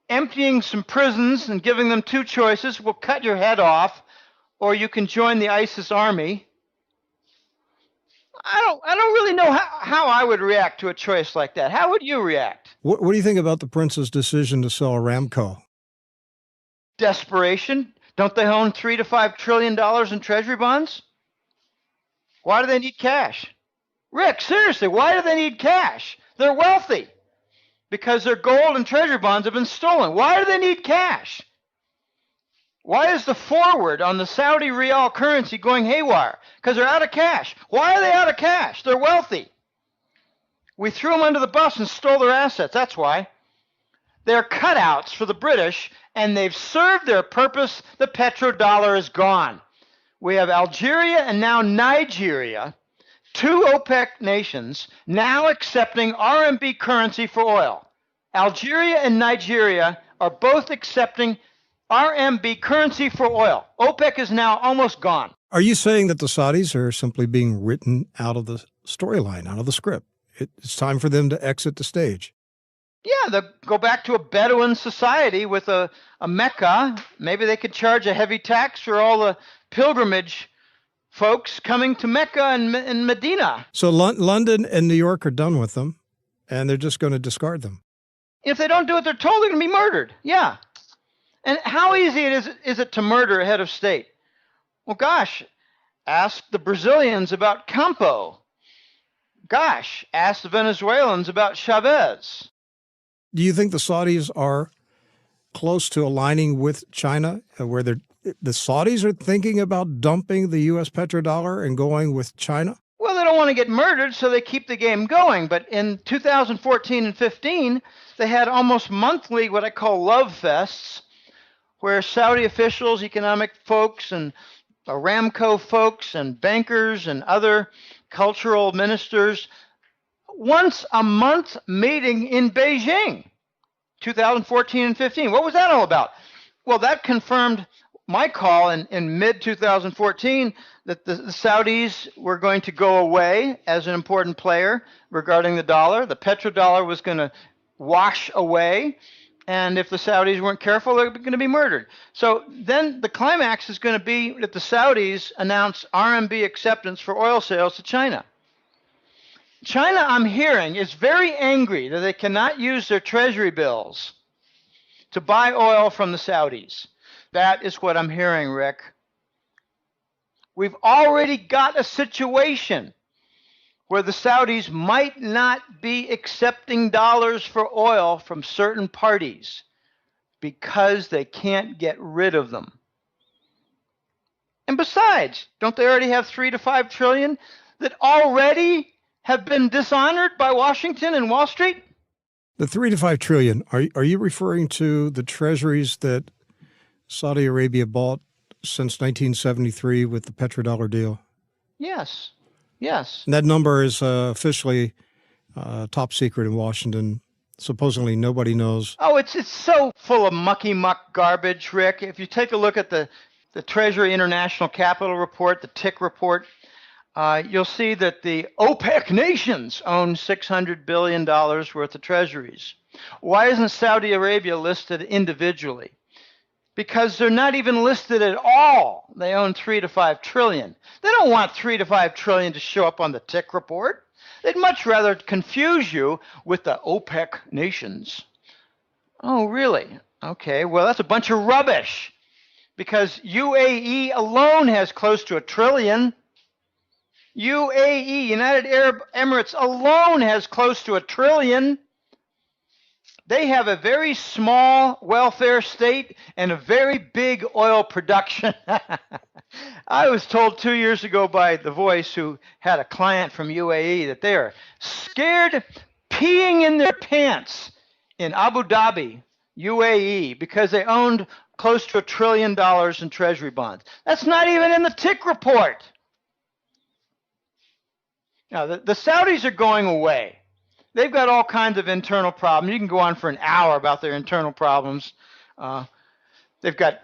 emptying some prisons and giving them two choices. We'll cut your head off, or you can join the ISIS army. I don't really know how I would react to a choice like that. How would you react? What do you think about the prince's decision to sell Aramco? Desperation. Don't they own $3 to $5 trillion in treasury bonds? Why do they need cash? Rick, seriously, why do they need cash? They're wealthy because their gold and treasury bonds have been stolen. Why do they need cash? Why is the forward on the Saudi rial currency going haywire? Because they're out of cash. Why are they out of cash? They're wealthy. We threw them under the bus and stole their assets. That's why. They're cutouts for the British, and they've served their purpose. The petrodollar is gone. We have Algeria and now Nigeria, two OPEC nations, now accepting RMB currency for oil. Algeria and Nigeria are both accepting RMB currency for oil. OPEC is now almost gone. Are you saying that the Saudis are simply being written out of the storyline, out of the script? It's time for them to exit the stage. Yeah, they'll go back to a Bedouin society with a Mecca. Maybe they could charge a heavy tax for all the pilgrimage folks coming to Mecca and Medina. So London and New York are done with them, and they're just going to discard them. If they don't do what they're told, they're going to be murdered. Yeah. And how easy is it to murder a head of state? Well, gosh, ask the Brazilians about Campo. Gosh, ask the Venezuelans about Chavez. Do you think the Saudis are close to aligning with China, where the Saudis are thinking about dumping the U.S. petrodollar and going with China? Well, they don't want to get murdered, so they keep the game going. But in 2014 and 15, they had almost monthly what I call love fests, where Saudi officials, economic folks, and Aramco folks, and bankers, and other cultural ministers once a month meeting in Beijing, 2014 and 15. What was that all about? Well, that confirmed my call in mid-2014 that the Saudis were going to go away as an important player regarding the dollar. The petrodollar was going to wash away, and if the Saudis weren't careful, they were going to be murdered. So then the climax is going to be that the Saudis announce RMB acceptance for oil sales to China. China, I'm hearing, is very angry that they cannot use their treasury bills to buy oil from the Saudis. That is what I'm hearing, Rick. We've already got a situation where the Saudis might not be accepting dollars for oil from certain parties. because they can't get rid of them. And besides, don't they already have 3 to 5 trillion that already have been dishonored by Washington and Wall Street? The 3 to 5 trillion, are you referring to the treasuries that Saudi Arabia bought since 1973 with the petrodollar deal? Yes. Yes. And that number is officially top secret in Washington. Supposedly nobody knows. Oh, it's so full of mucky muck garbage, Rick. If you take a look at the Treasury International Capital Report, the TIC report, you'll see that the OPEC nations own $600 billion worth of treasuries. Why isn't Saudi Arabia listed individually? Because they're not even listed at all. They own 3 to 5 trillion. They don't want 3 to 5 trillion to show up on the TIC report. They'd much rather confuse you with the OPEC nations. Oh, really? Okay, well, that's a bunch of rubbish. Because UAE alone has close to $1 trillion. UAE, United Arab Emirates, alone has close to $1 trillion. They have a very small welfare state and a very big oil production. I was told 2 years ago by The Voice, who had a client from UAE, that they are scared peeing in their pants in Abu Dhabi, UAE, because they owned close to $1 trillion in treasury bonds. That's not even in the TIC report. Now, the Saudis are going away. They've got all kinds of internal problems. You can go on for an hour about their internal problems. They've got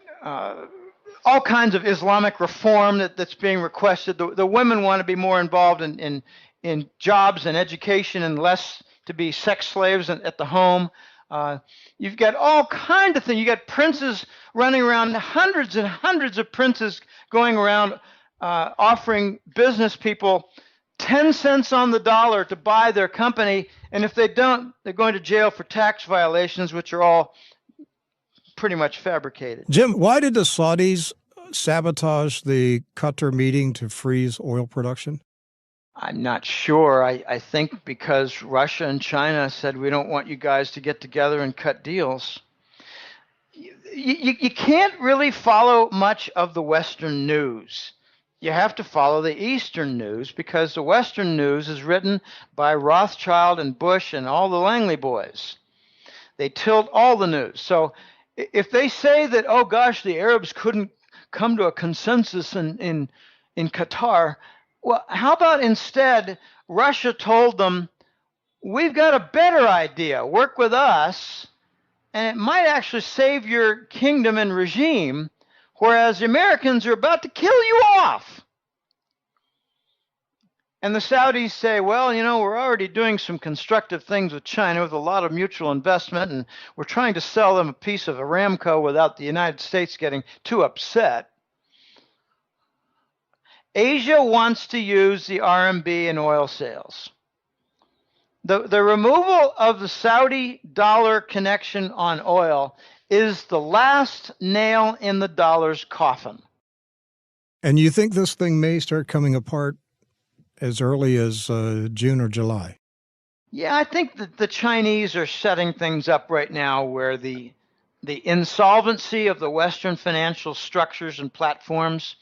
all kinds of Islamic reform that's being requested. The women want to be more involved in jobs and education and less to be sex slaves at the home. You've got all kinds of things. You got princes running around, hundreds and hundreds of princes going around offering business people 10 cents on the dollar to buy their company, and if they don't, they're going to jail for tax violations, which are all pretty much fabricated. Jim, why did the Saudis sabotage the Qatar meeting to freeze oil production? I'm not sure. I think because Russia and China said, we don't want you guys to get together and cut deals. You can't really follow much of the Western news. You have to follow the Eastern news, because the Western news is written by Rothschild and Bush and all the Langley boys. They tilt all the news. So if they say that, oh gosh, the Arabs couldn't come to a consensus in Qatar, well, how about instead Russia told them, we've got a better idea, work with us, and it might actually save your kingdom and regime, whereas the Americans are about to kill you off. And the Saudis say, well, you know, we're already doing some constructive things with China with a lot of mutual investment, and we're trying to sell them a piece of Aramco without the United States getting too upset. Asia wants to use the RMB in oil sales. The removal of the Saudi dollar connection on oil is the last nail in the dollar's coffin. And you think this thing may start coming apart as early as June or July? Yeah, I think that the Chinese are setting things up right now where the insolvency of the Western financial structures and platforms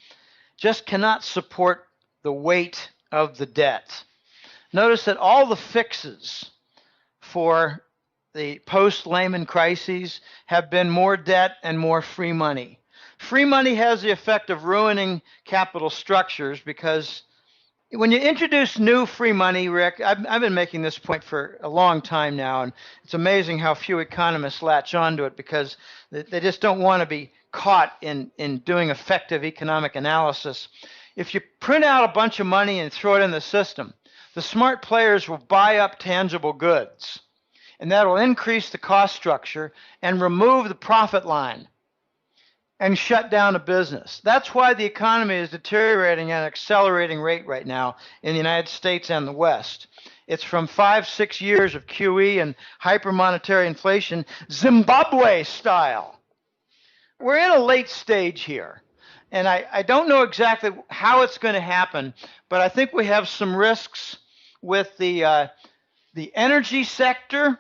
just cannot support the weight of the debt. Notice that all the fixes for the post-Lehman crises have been more debt and more free money. Free money has the effect of ruining capital structures, because when you introduce new free money, Rick, I've been making this point for a long time now, and it's amazing how few economists latch onto it, because they just don't want to be caught in doing effective economic analysis. If you print out a bunch of money and throw it in the system, the smart players will buy up tangible goods, and that will increase the cost structure and remove the profit line and shut down a business. That's why the economy is deteriorating at an accelerating rate right now in the United States and the West. It's from 5-6 years of QE and hypermonetary inflation, Zimbabwe style. We're in a late stage here, and I don't know exactly how it's going to happen, but I think we have some risks with the energy sector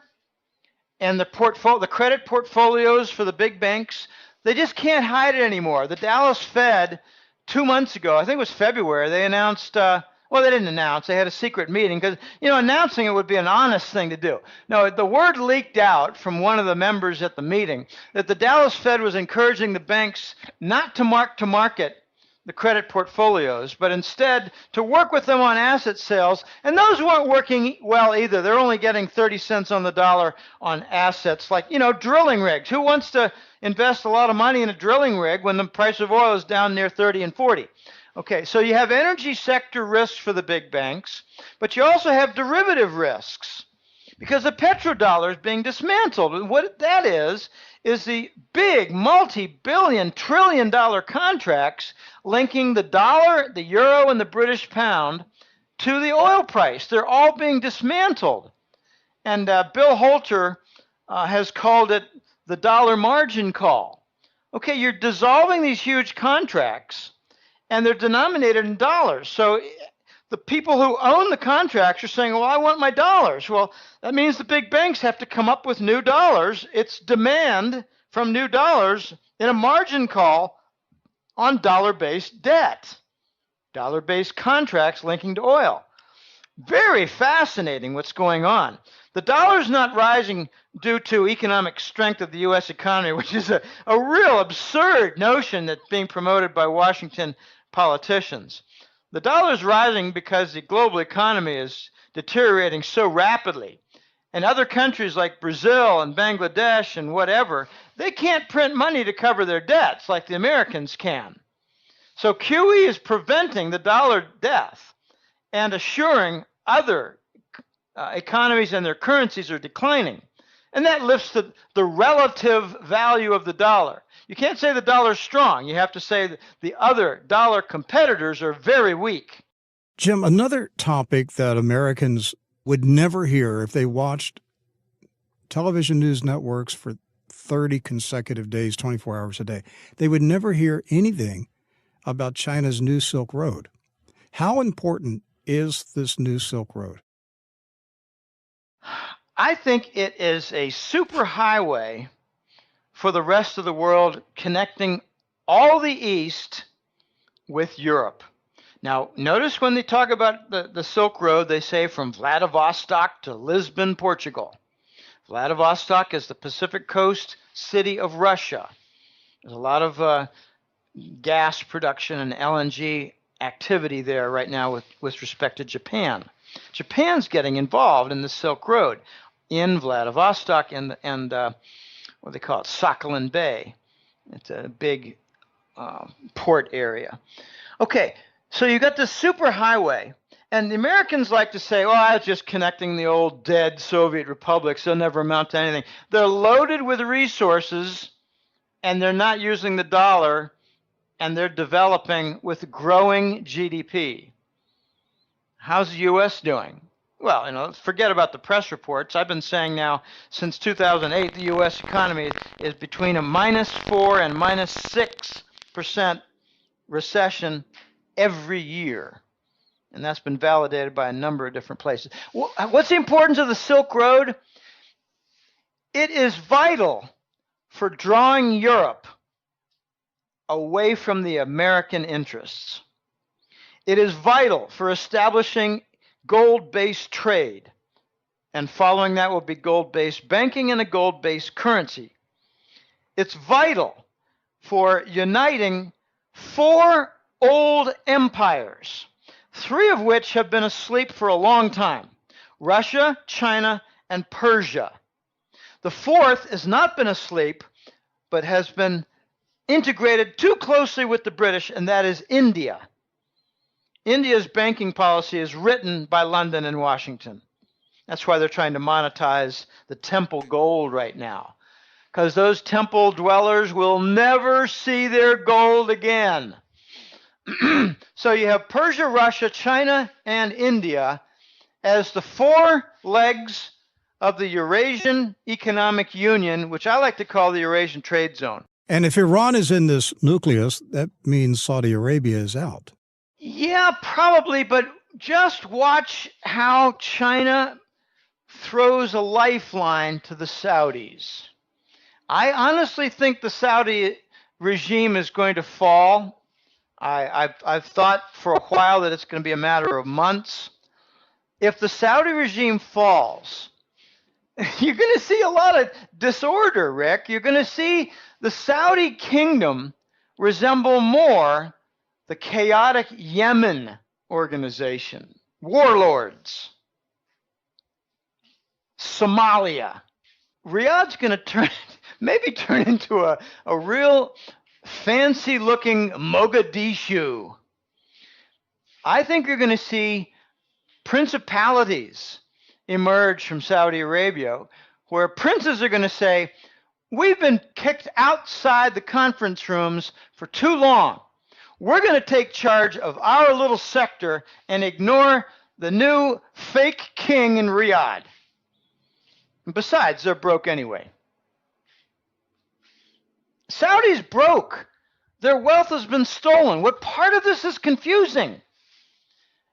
and the credit portfolios for the big banks, they just can't hide it anymore. The Dallas Fed 2 months ago, I think it was February, they announced, well, they didn't announce, they had a secret meeting because, announcing it would be an honest thing to do. No, the word leaked out from one of the members at the meeting that the Dallas Fed was encouraging the banks not to mark to market the credit portfolios, but instead to work with them on asset sales. And those weren't working well either. They're only getting 30 cents on the dollar on assets like, drilling rigs. Who wants to invest a lot of money in a drilling rig when the price of oil is down near 30 and 40? Okay, so you have energy sector risks for the big banks, but you also have derivative risks because the petrodollar is being dismantled. And what that is the big multi-billion, trillion-dollar contracts linking the dollar, the euro, and the British pound to the oil price. They're all being dismantled. And Bill Holter has called it the dollar margin call. Okay, you're dissolving these huge contracts, and they're denominated in dollars. So the people who own the contracts are saying, well, I want my dollars. Well, that means the big banks have to come up with new dollars. It's demand from new dollars in a margin call on dollar-based debt, dollar-based contracts linking to oil. Very fascinating what's going on. The dollar's not rising due to economic strength of the U.S. economy, which is a real absurd notion that's being promoted by Washington politicians. The dollar's rising because the global economy is deteriorating so rapidly. And other countries like Brazil and Bangladesh and whatever, they can't print money to cover their debts like the Americans can. So QE is preventing the dollar death and assuring other economies and their currencies are declining. And that lifts the relative value of the dollar. You can't say the dollar's strong. You have to say that the other dollar competitors are very weak. Jim, another topic that Americans would never hear if they watched television news networks for 30 consecutive days, 24 hours a day, they would never hear anything about China's new Silk Road. How important is this new Silk Road? I think it is a superhighway for the rest of the world, connecting all the East with Europe. Now, notice when they talk about the Silk Road, they say from Vladivostok to Lisbon, Portugal. Vladivostok is the Pacific coast city of Russia. There's a lot of gas production and LNG activity there right now with respect to Japan. Japan's getting involved in the Silk Road in Vladivostok and what they call it, Sakhalin Bay. It's a big port area. Okay, so you got this superhighway, and the Americans like to say, well, I was just connecting the old dead Soviet republics, they'll never amount to anything. They're loaded with resources, and they're not using the dollar, and they're developing with growing GDP. How's the U.S. doing? Well, forget about the press reports. I've been saying now since 2008, the U.S. economy is between a -4 and -6% recession every year. And that's been validated by a number of different places. What's the importance of the Silk Road? It is vital for drawing Europe away from the American interests. It is vital for establishing gold-based trade, and following that will be gold-based banking and a gold-based currency. It's vital for uniting 4 old empires, 3 of which have been asleep for a long time: Russia, China, and Persia. The 4th has not been asleep, but has been integrated too closely with the British, and that is India. India's banking policy is written by London and Washington. That's why they're trying to monetize the temple gold right now, because those temple dwellers will never see their gold again. So you have Persia, Russia, China, and India as the 4 legs of the Eurasian Economic Union, which I like to call the Eurasian Trade Zone. And if Iran is in this nucleus, that means Saudi Arabia is out. Yeah, probably, but just watch how China throws a lifeline to the Saudis. I honestly think the Saudi regime is going to fall. I've thought for a while that it's going to be a matter of months. If the Saudi regime falls, you're going to see a lot of disorder, Rick. You're going to see the Saudi kingdom resemble more the chaotic Yemen organization, warlords, Somalia. Riyadh's going to maybe turn into a real fancy-looking Mogadishu. I think you're going to see principalities emerge from Saudi Arabia, where princes are going to say, we've been kicked outside the conference rooms for too long. We're going to take charge of our little sector and ignore the new fake king in Riyadh. And besides, they're broke anyway. Saudi's broke. Their wealth has been stolen. What part of this is confusing?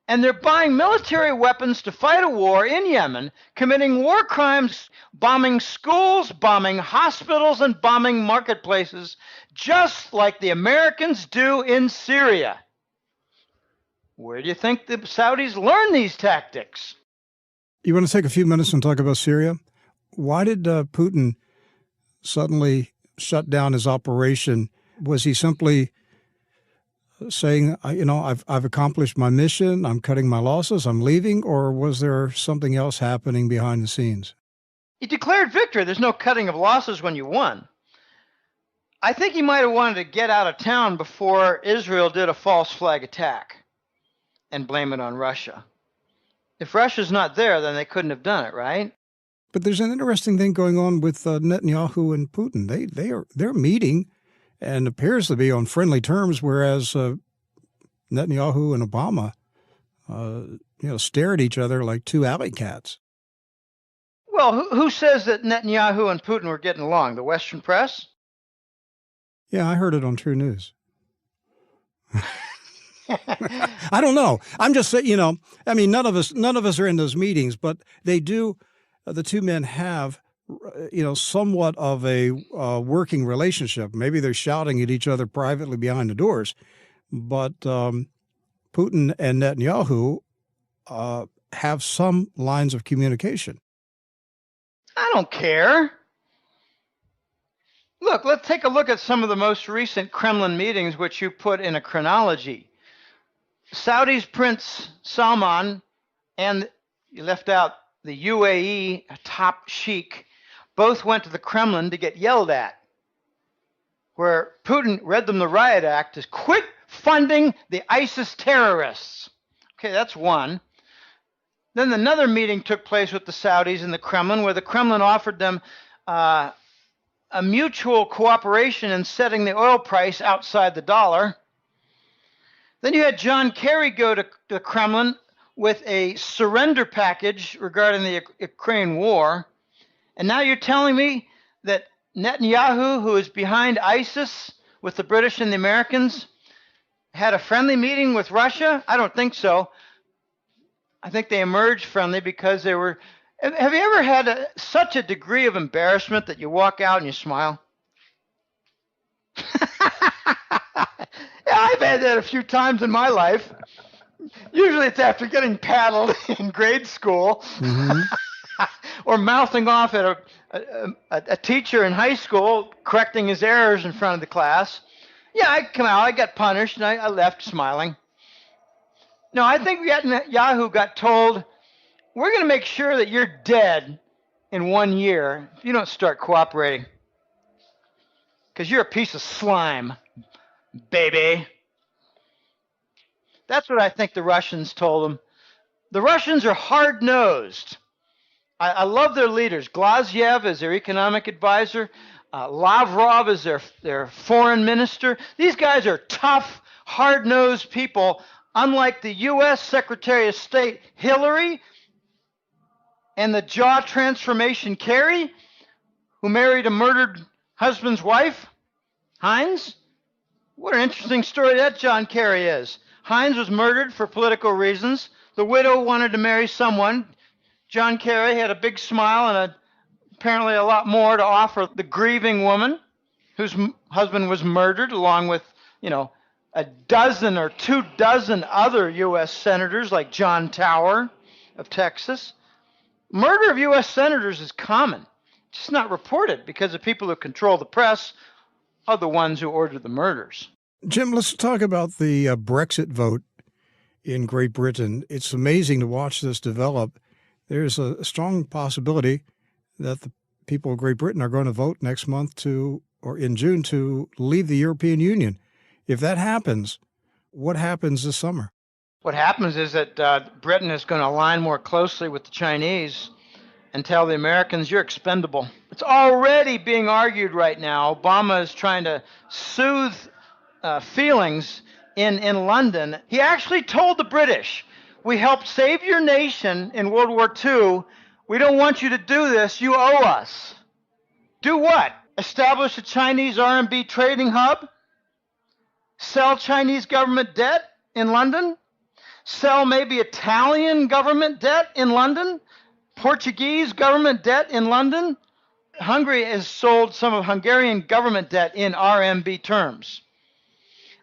And they're buying military weapons to fight a war in Yemen, committing war crimes, bombing schools, bombing hospitals, and bombing marketplaces, just like the Americans do in Syria. Where do you think the Saudis learn these tactics? You want to take a few minutes and talk about Syria? Why did Putin suddenly shut down his operation? Was he simply saying, I've accomplished my mission, I'm cutting my losses, I'm leaving, or was there something else happening behind the scenes? He declared victory. There's no cutting of losses when you won. I think he might have wanted to get out of town before Israel did a false flag attack and blame it on Russia. If Russia's not there, then they couldn't have done it, right? But there's an interesting thing going on with Netanyahu and Putin. They're meeting and appears to be on friendly terms, whereas Netanyahu and Obama, stare at each other like two alley cats. Well, who says that Netanyahu and Putin were getting along? The Western press? Yeah, I heard it on True News. I don't know. I'm just saying, none of us are in those meetings, but they do. The two men have, somewhat of a working relationship. Maybe they're shouting at each other privately behind the doors, but Putin and Netanyahu have some lines of communication. I don't care. Look, let's take a look at some of the most recent Kremlin meetings, which you put in a chronology. Saudi's Prince Salman, and you left out the UAE top sheik, both went to the Kremlin to get yelled at, where Putin read them the riot act to quit funding the ISIS terrorists. Okay, that's one. Then another meeting took place with the Saudis in the Kremlin, where the Kremlin offered them a mutual cooperation in setting the oil price outside the dollar. Then you had John Kerry go to the Kremlin with a surrender package regarding the Ukraine war. And now you're telling me that Netanyahu, who is behind ISIS with the British and the Americans, had a friendly meeting with Russia? I don't think so. I think they emerged friendly because they were... Have you ever had such a degree of embarrassment that you walk out and you smile? Yeah, I've had that a few times in my life. Usually it's after getting paddled in grade school, mm-hmm. or mouthing off at a teacher in high school, correcting his errors in front of the class. Yeah, I come out, I got punished, and I left smiling. No, I think Yahoo got told, we're going to make sure that you're dead in 1 year if you don't start cooperating. Because you're a piece of slime, baby. That's what I think the Russians told them. The Russians are hard-nosed. I love their leaders. Glaziev is their economic advisor. Lavrov is their foreign minister. These guys are tough, hard-nosed people, unlike the U.S. Secretary of State Hillary and the jaw transformation Kerry, who married a murdered husband's wife, Heinz. What an interesting story that John Kerry is. Heinz was murdered for political reasons. The widow wanted to marry someone. John Kerry had a big smile and apparently a lot more to offer the grieving woman whose husband was murdered, along with, a dozen or 24 other U.S. senators like John Tower of Texas. Murder of U.S. senators is common, just not reported because the people who control the press are the ones who ordered the murders. Jim, let's talk about the Brexit vote in Great Britain. It's amazing to watch this develop. There's a strong possibility that the people of Great Britain are going to vote next month or in June to leave the European Union. If that happens, what happens this summer? What happens is that Britain is going to align more closely with the Chinese and tell the Americans, you're expendable. It's already being argued right now. Obama is trying to soothe feelings in London. He actually told the British, we helped save your nation in World War II. We don't want you to do this. You owe us. Do what? Establish a Chinese RMB trading hub? Sell Chinese government debt in London? Sell maybe Italian government debt in London? Portuguese government debt in London? Hungary has sold some of Hungarian government debt in RMB terms.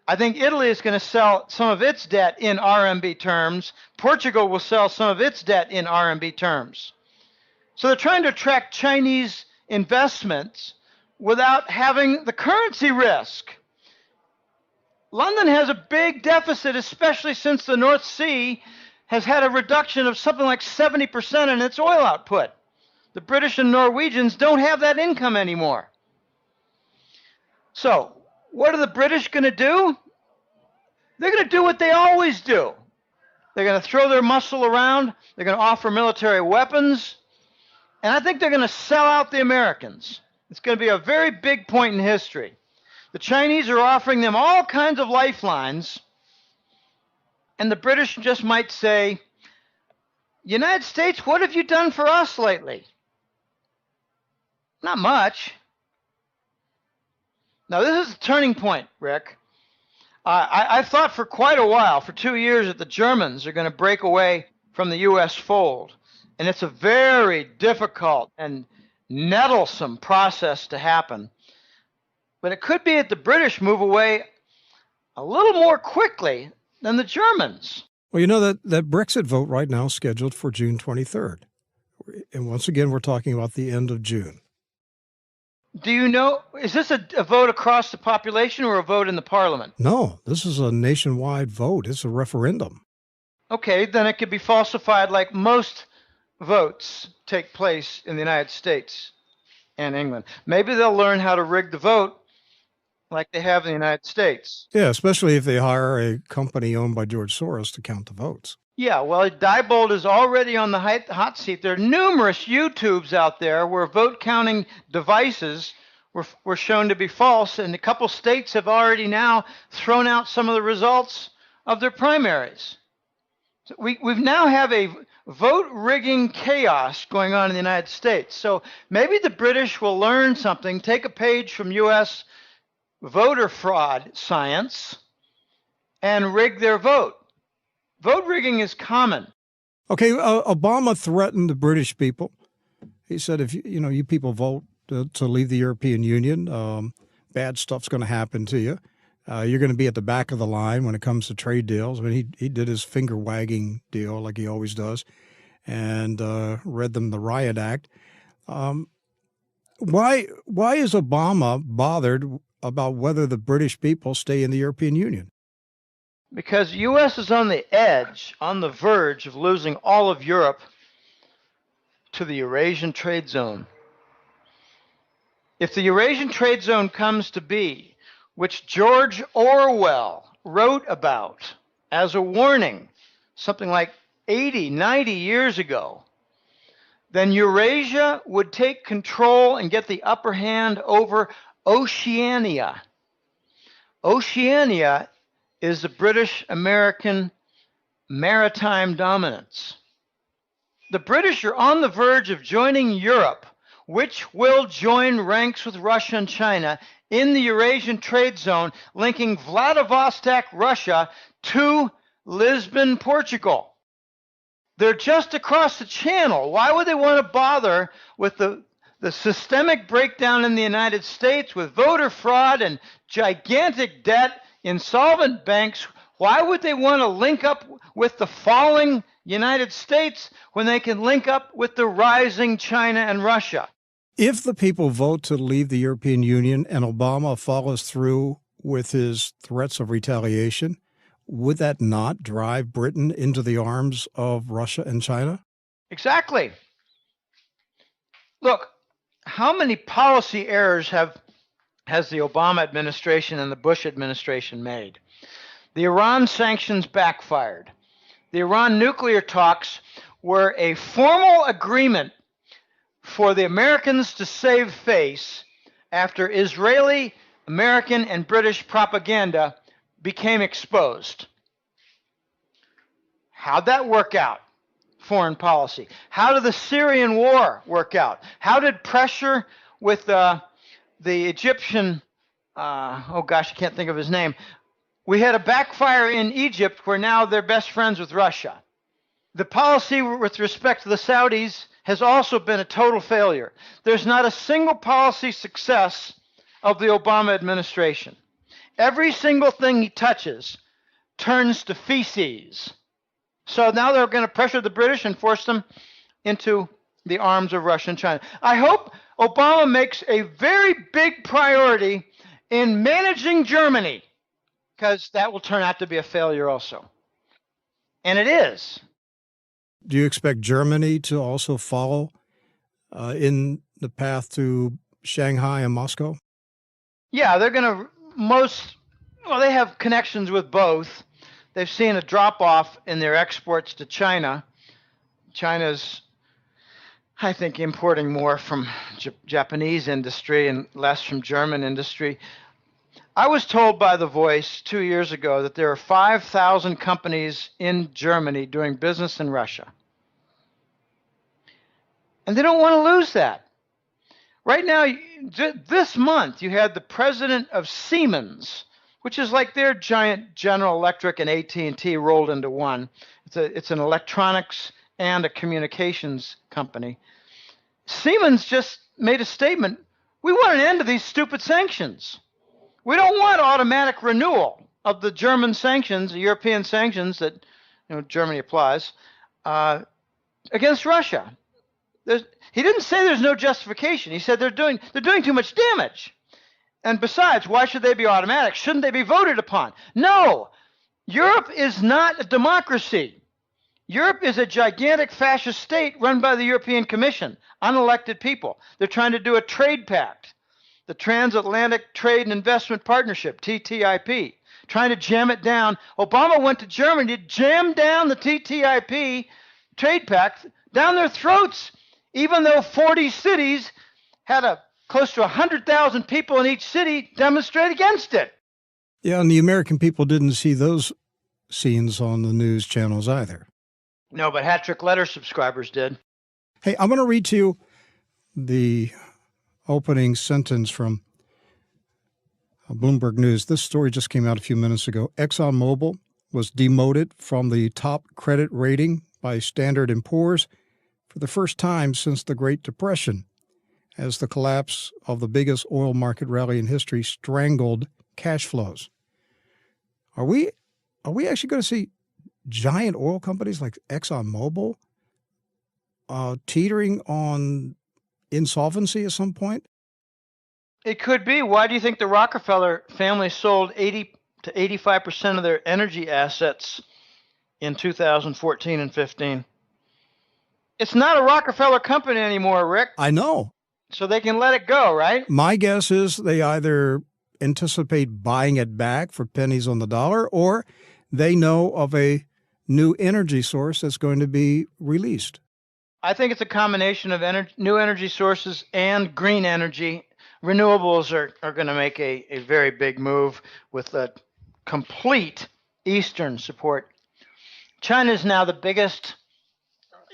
I think Italy is going to sell some of its debt in RMB terms. Portugal will sell some of its debt in RMB terms. So they're trying to attract Chinese investments without having the currency risk. London has a big deficit, especially since the North Sea has had a reduction of something like 70% in its oil output. The British and Norwegians don't have that income anymore. So, what are the British going to do? They're going to do what they always do. They're going to throw their muscle around. They're going to offer military weapons. And I think they're going to sell out the Americans. It's going to be a very big point in history. The Chinese are offering them all kinds of lifelines, and the British just might say, United States, what have you done for us lately? Not much. Now, this is a turning point, Rick. I've thought for quite a while, for 2 years, that the Germans are going to break away from the U.S. fold, and it's a very difficult and nettlesome process to happen. But it could be that the British move away a little more quickly than the Germans. Well, that Brexit vote right now is scheduled for June 23rd. And once again, we're talking about the end of June. Do you know, is this a vote across the population or a vote in the parliament? No, this is a nationwide vote. It's a referendum. Okay, then it could be falsified like most votes take place in the United States and England. Maybe they'll learn how to rig the vote like they have in the United States. Yeah, especially if they hire a company owned by George Soros to count the votes. Yeah, well, Diebold is already on the hot seat. There are numerous YouTubes out there where vote counting devices were shown to be false, and a couple states have already now thrown out some of the results of their primaries. So we now have a vote rigging chaos going on in the United States. So maybe the British will learn something, take a page from U.S. voter fraud science, and rig their vote. Vote rigging is common. Okay, Obama threatened the British people. He said, if you people vote to leave the European Union, bad stuff's going to happen to you. You're going to be at the back of the line when it comes to trade deals. I mean, he did his finger wagging deal like he always does, and read them the Riot Act. Why is Obama bothered about whether the British people stay in the European Union? Because the U.S. is on the edge, on the verge of losing all of Europe to the Eurasian trade zone. If the Eurasian trade zone comes to be, which George Orwell wrote about as a warning something like 80, 90 years ago, then Eurasia would take control and get the upper hand over Oceania. Oceania is the British-American maritime dominance. The British are on the verge of joining Europe, which will join ranks with Russia and China in the Eurasian trade zone, linking Vladivostok, Russia, to Lisbon, Portugal. They're just across the channel. Why would they want to bother with the systemic breakdown in the United States with voter fraud and gigantic debt, insolvent banks? Why would they want to link up with the falling United States when they can link up with the rising China and Russia? If the people vote to leave the European Union and Obama follows through with his threats of retaliation, would that not drive Britain into the arms of Russia and China? Exactly. Look, how many policy errors has the Obama administration and the Bush administration made? The Iran sanctions backfired. The Iran nuclear talks were a formal agreement for the Americans to save face after Israeli, American, and British propaganda became exposed. How'd that work out? Foreign policy. How did the Syrian war work out? How did pressure with the Egyptian, oh gosh, I can't think of his name. We had a backfire in Egypt where now they're best friends with Russia. The policy with respect to the Saudis has also been a total failure. There's not a single policy success of the Obama administration. Every single thing he touches turns to feces. So now they're going to pressure the British and force them into the arms of Russia and China. I hope Obama makes a very big priority in managing Germany, because that will turn out to be a failure also. And it is. Do you expect Germany to also follow in the path to Shanghai and Moscow? Yeah, they're going to they have connections with both. They've seen a drop-off in their exports to China. China's, I think, importing more from Japanese industry and less from German industry. I was told by The Voice 2 years ago that there are 5,000 companies in Germany doing business in Russia. And they don't want to lose that. Right now, this month, you had the president of Siemens, which is like their giant General Electric and AT&T rolled into one. It's an electronics and a communications company. Siemens just made a statement. We want an end to these stupid sanctions. We don't want automatic renewal of the German sanctions, the European sanctions that Germany applies against Russia. He didn't say there's no justification. He said they're doing too much damage. And besides, why should they be automatic? Shouldn't they be voted upon? No! Europe is not a democracy. Europe is a gigantic fascist state run by the European Commission, unelected people. They're trying to do a trade pact, the Transatlantic Trade and Investment Partnership, TTIP, trying to jam it down. Obama went to Germany to jam down the TTIP trade pact down their throats, even though 40 cities had close to 100,000 people in each city demonstrate against it. Yeah, and the American people didn't see those scenes on the news channels either. No, but Hat Trick Letter subscribers did. Hey, I'm going to read to you the opening sentence from Bloomberg News. This story just came out a few minutes ago. ExxonMobil was demoted from the top credit rating by Standard & Poor's for the first time since the Great Depression, as the collapse of the biggest oil market rally in history strangled cash flows. Are we actually going to see giant oil companies like ExxonMobil teetering on insolvency at some point? It could be. Why do you think the Rockefeller family sold 80 to 85% of their energy assets in 2014 and 15? It's not a Rockefeller company anymore, Rick. I know. So they can let it go, right? My guess is they either anticipate buying it back for pennies on the dollar, or they know of a new energy source that's going to be released. I think it's a combination of new energy sources and green energy. Renewables are going to make a very big move with a complete Eastern support. China is now the biggest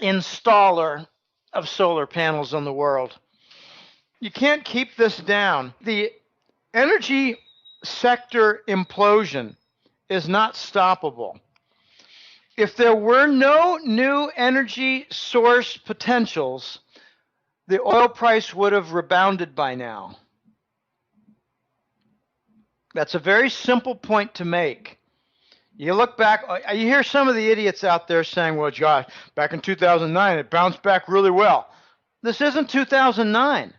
installer of solar panels in the world. You can't keep this down. The energy sector implosion is not stoppable. If there were no new energy source potentials, the oil price would have rebounded by now. That's a very simple point to make. You look back, you hear some of the idiots out there saying, well, gosh, back in 2009, it bounced back really well. This isn't 2009.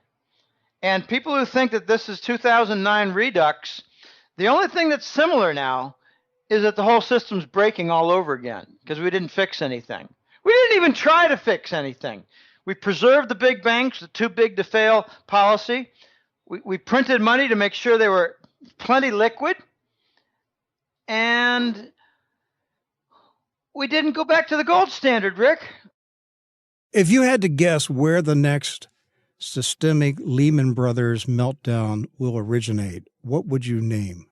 And people who think that this is 2009 redux, the only thing that's similar now is that the whole system's breaking all over again because we didn't fix anything. We didn't even try to fix anything. We preserved the big banks, the too big to fail policy. We printed money to make sure they were plenty liquid. And we didn't go back to the gold standard, Rick. If you had to guess where the next systemic Lehman Brothers meltdown will originate, what would you name?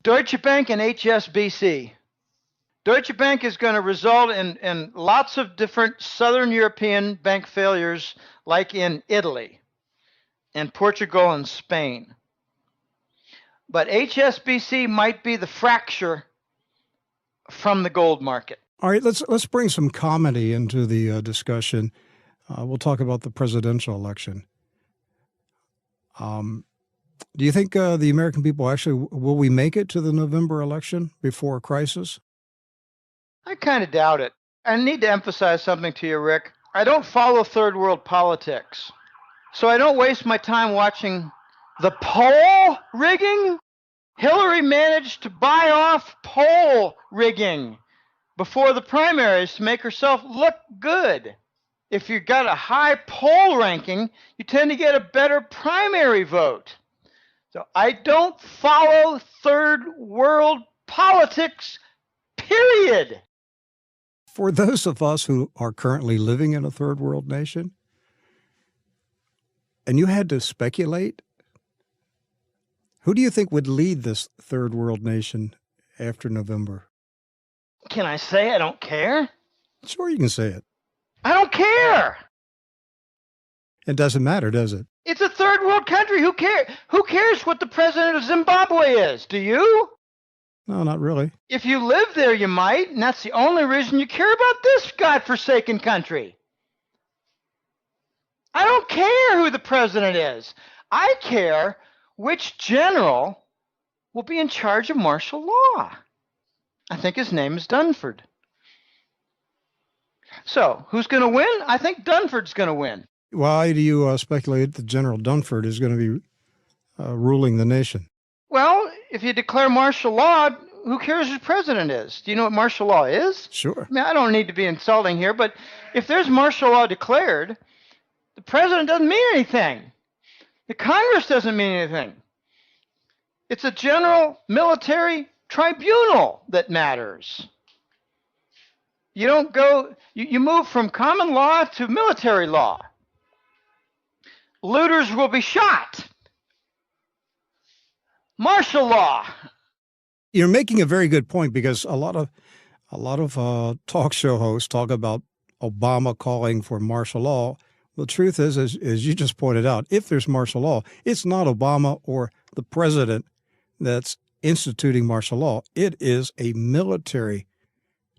Deutsche Bank and HSBC. Deutsche Bank is going to result in lots of different Southern European bank failures, like in Italy and Portugal and Spain. But HSBC might be the fracture from the gold market. All right, let's bring some comedy into the discussion. We'll talk about the presidential election. Do you think the American people actually, will we make it to the November election before a crisis? I kind of doubt it. I need to emphasize something to you, Rick. I don't follow third world politics, so I don't waste my time watching the poll rigging. Hillary managed to buy off poll rigging before the primaries to make herself look good. If you've got a high poll ranking, you tend to get a better primary vote. So I don't follow third world politics, period. For those of us who are currently living in a third world nation, and you had to speculate, who do you think would lead this third world nation after November? Can I say I don't care? Sure, you can say it. I don't care. It doesn't matter, does it? It's a third world country. Who cares? Who cares what the president of Zimbabwe is? Do you? No, not really. If you live there, you might, and that's the only reason you care about this godforsaken country. I don't care who the president is. I care which general will be in charge of martial law. I think his name is Dunford. So, who's going to win? I think Dunford's going to win. Why do you speculate that General Dunford is going to be ruling the nation? Well, if you declare martial law, who cares who president is? Do you know what martial law is? Sure. I mean, I don't need to be insulting here, but if there's martial law declared, the president doesn't mean anything. The Congress doesn't mean anything. It's a general military tribunal that matters. You don't go, you move from common law to military law. Looters will be shot. Martial law. You're making a very good point, because a lot of talk show hosts talk about Obama calling for martial law. The truth is, as you just pointed out, if there's martial law, it's not Obama or the president that's instituting martial law. It is a military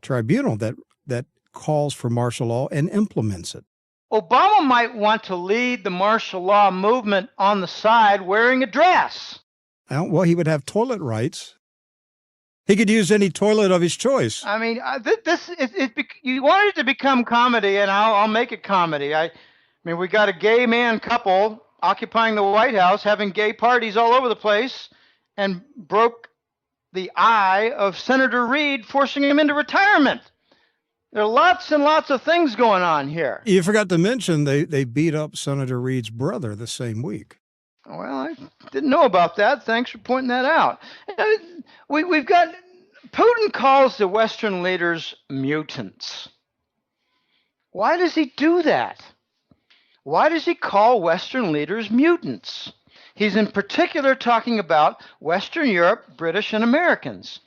tribunal that calls for martial law and implements it. Obama might want to lead the martial law movement on the side wearing a dress. Well, he would have toilet rights. He could use any toilet of his choice. I mean, you wanted it to become comedy, and I'll make it comedy. I mean, we got a gay man couple occupying the White House, having gay parties all over the place, and broke the eye of Senator Reid, forcing him into retirement. There are lots and lots of things going on here. You forgot to mention they beat up Senator Reid's brother the same week. Well, I didn't know about that. Thanks for pointing that out. We've got, Putin calls the Western leaders mutants. Why does he do that? Why does he call Western leaders mutants? He's in particular talking about Western Europe, British, and Americans,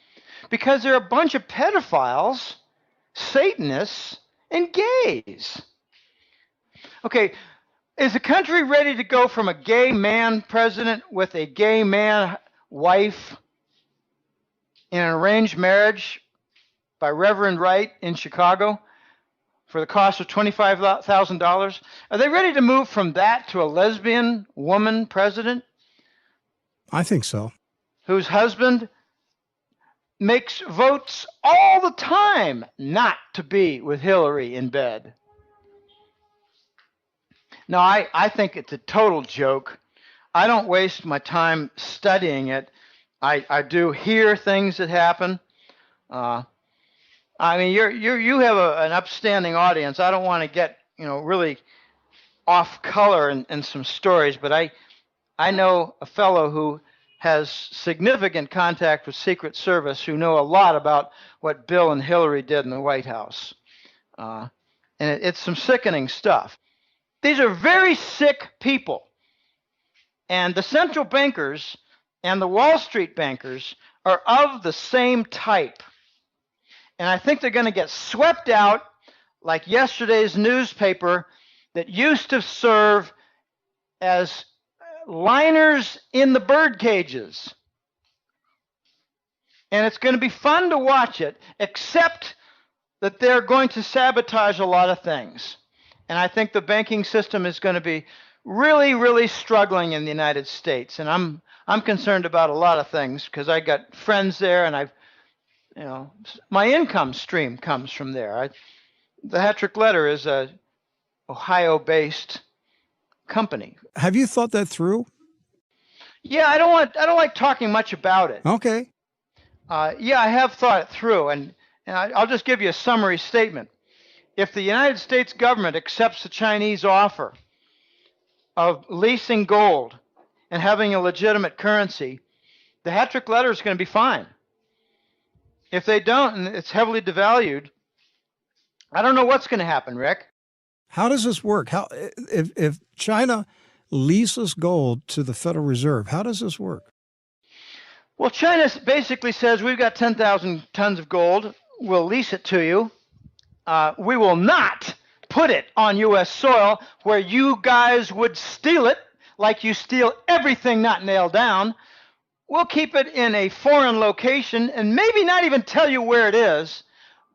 because they're a bunch of pedophiles, Satanists, and gays. Okay, is the country ready to go from a gay man president with a gay man wife in an arranged marriage by Reverend Wright in Chicago for the cost of $25,000. Are they ready to move from that to a lesbian woman president? I think so. Whose husband makes votes all the time not to be with Hillary in bed. No, I think it's a total joke. I don't waste my time studying it. I do hear things that happen. I mean, you have an upstanding audience. I don't want to get really off color in some stories, but I know a fellow who has significant contact with Secret Service who know a lot about what Bill and Hillary did in the White House. And it's some sickening stuff. These are very sick people. And the central bankers and the Wall Street bankers are of the same type. And I think they're going to get swept out like yesterday's newspaper that used to serve as liners in the bird cages. And it's going to be fun to watch it, except that they're going to sabotage a lot of things. And I think the banking system is going to be really, really struggling in the United States. And I'm concerned about a lot of things because I got friends there, and my income stream comes from there. The Hattrick Letter is a Ohio-based company. Have you thought that through? Yeah, I don't like talking much about it. Okay. Yeah, I have thought it through, and I'll just give you a summary statement. If the United States government accepts the Chinese offer of leasing gold and having a legitimate currency, the Hattrick Letter is going to be fine. If they don't, and it's heavily devalued, I don't know what's going to happen, Rick. How does this work? If China leases gold to the Federal Reserve, how does this work? Well, China basically says, we've got 10,000 tons of gold. We'll lease it to you. We will not put it on U.S. soil where you guys would steal it like you steal everything not nailed down. We'll keep it in a foreign location and maybe not even tell you where it is,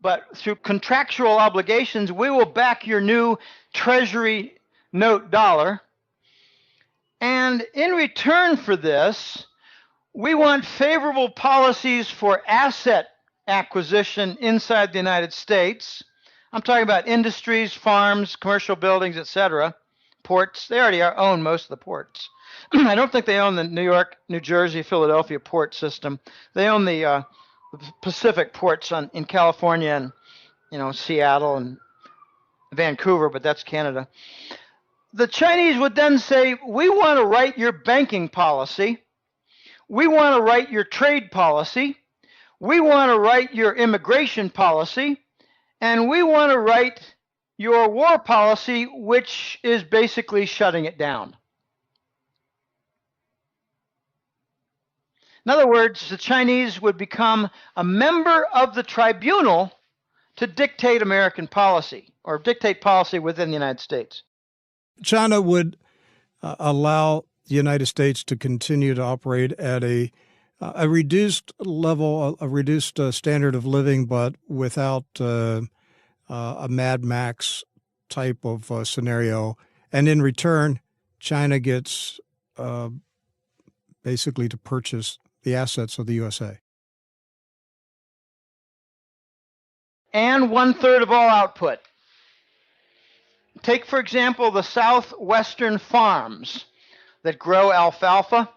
but through contractual obligations, we will back your new Treasury note dollar. And in return for this, we want favorable policies for asset acquisition inside the United States. I'm talking about industries, farms, commercial buildings, etc., ports. They already own most of the ports. I don't think they own the New York, New Jersey, Philadelphia port system. They own the Pacific ports in California and Seattle and Vancouver, but that's Canada. The Chinese would then say, we want to write your banking policy. We want to write your trade policy. We want to write your immigration policy. And we want to write your war policy, which is basically shutting it down. In other words, the Chinese would become a member of the tribunal to dictate American policy or dictate policy within the United States. China would allow the United States to continue to operate at a reduced level, a reduced standard of living, but without a Mad Max type of scenario. And in return, China gets basically to purchase the assets of the USA. And 1/3 of all output. Take, for example, the southwestern farms that grow alfalfa.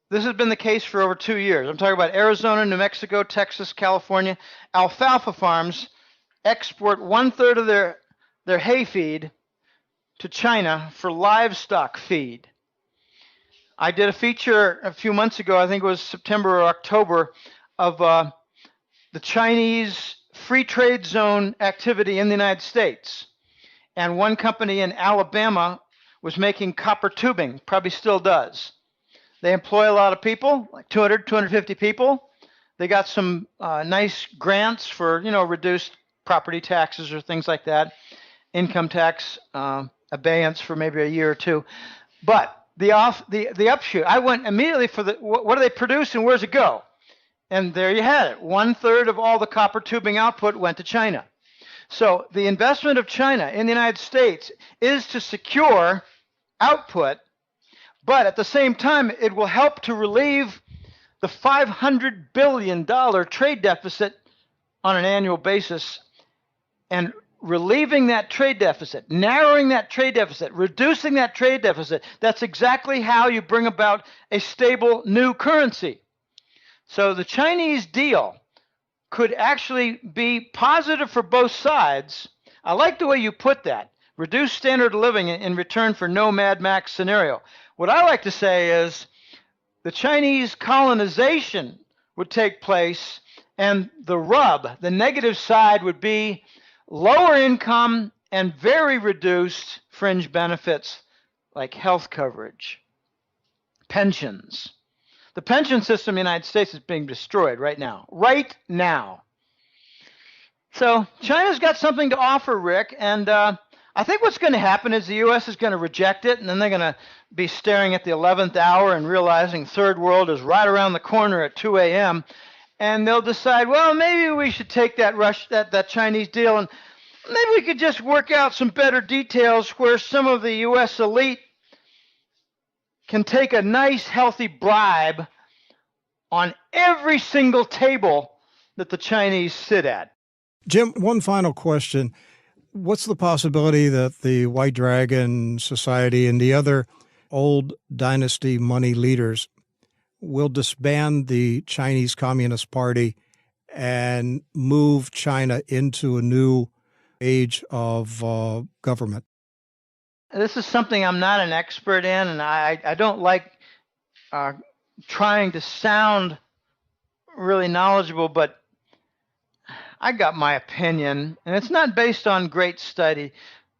This has been the case for over 2 years. I'm talking about Arizona, New Mexico, Texas, California. Alfalfa farms export 1/3 of their hay feed to China for livestock feed. I did a feature a few months ago, I think it was September or October, of the Chinese free trade zone activity in the United States. And one company in Alabama was making copper tubing, probably still does. They employ a lot of people, like 200, 250 people. They got some nice grants for, reduced property taxes or things like that, income tax abeyance for maybe a year or two. But the upshoot, I went immediately for what do they produce and where's it go? And there you had it. 1/3 of all the copper tubing output went to China. So the investment of China in the United States is to secure output, but at the same time, it will help to relieve the $500 billion trade deficit on an annual basis. And relieving that trade deficit, narrowing that trade deficit, reducing that trade deficit, that's exactly how you bring about a stable new currency. So the Chinese deal could actually be positive for both sides. I like the way you put that. Reduce standard of living in return for no Mad Max scenario. What I like to say is the Chinese colonization would take place, and the rub, the negative side, would be lower income and very reduced fringe benefits like health coverage, pensions. The pension system in the United States is being destroyed right now. Right now. So China's got something to offer, Rick, and I think what's going to happen is the U.S. is going to reject it, and then they're going to be staring at the 11th hour and realizing third world is right around the corner at 2 a.m., and they'll decide, well, maybe we should take that Chinese deal, and maybe we could just work out some better details where some of the U.S. elite can take a nice, healthy bribe on every single table that the Chinese sit at. Jim, one final question. What's the possibility that the White Dragon Society and the other old dynasty money leaders will disband the Chinese Communist Party and move China into a new age of government? This is something I'm not an expert in, and I don't like trying to sound really knowledgeable, but I got my opinion, and it's not based on great study,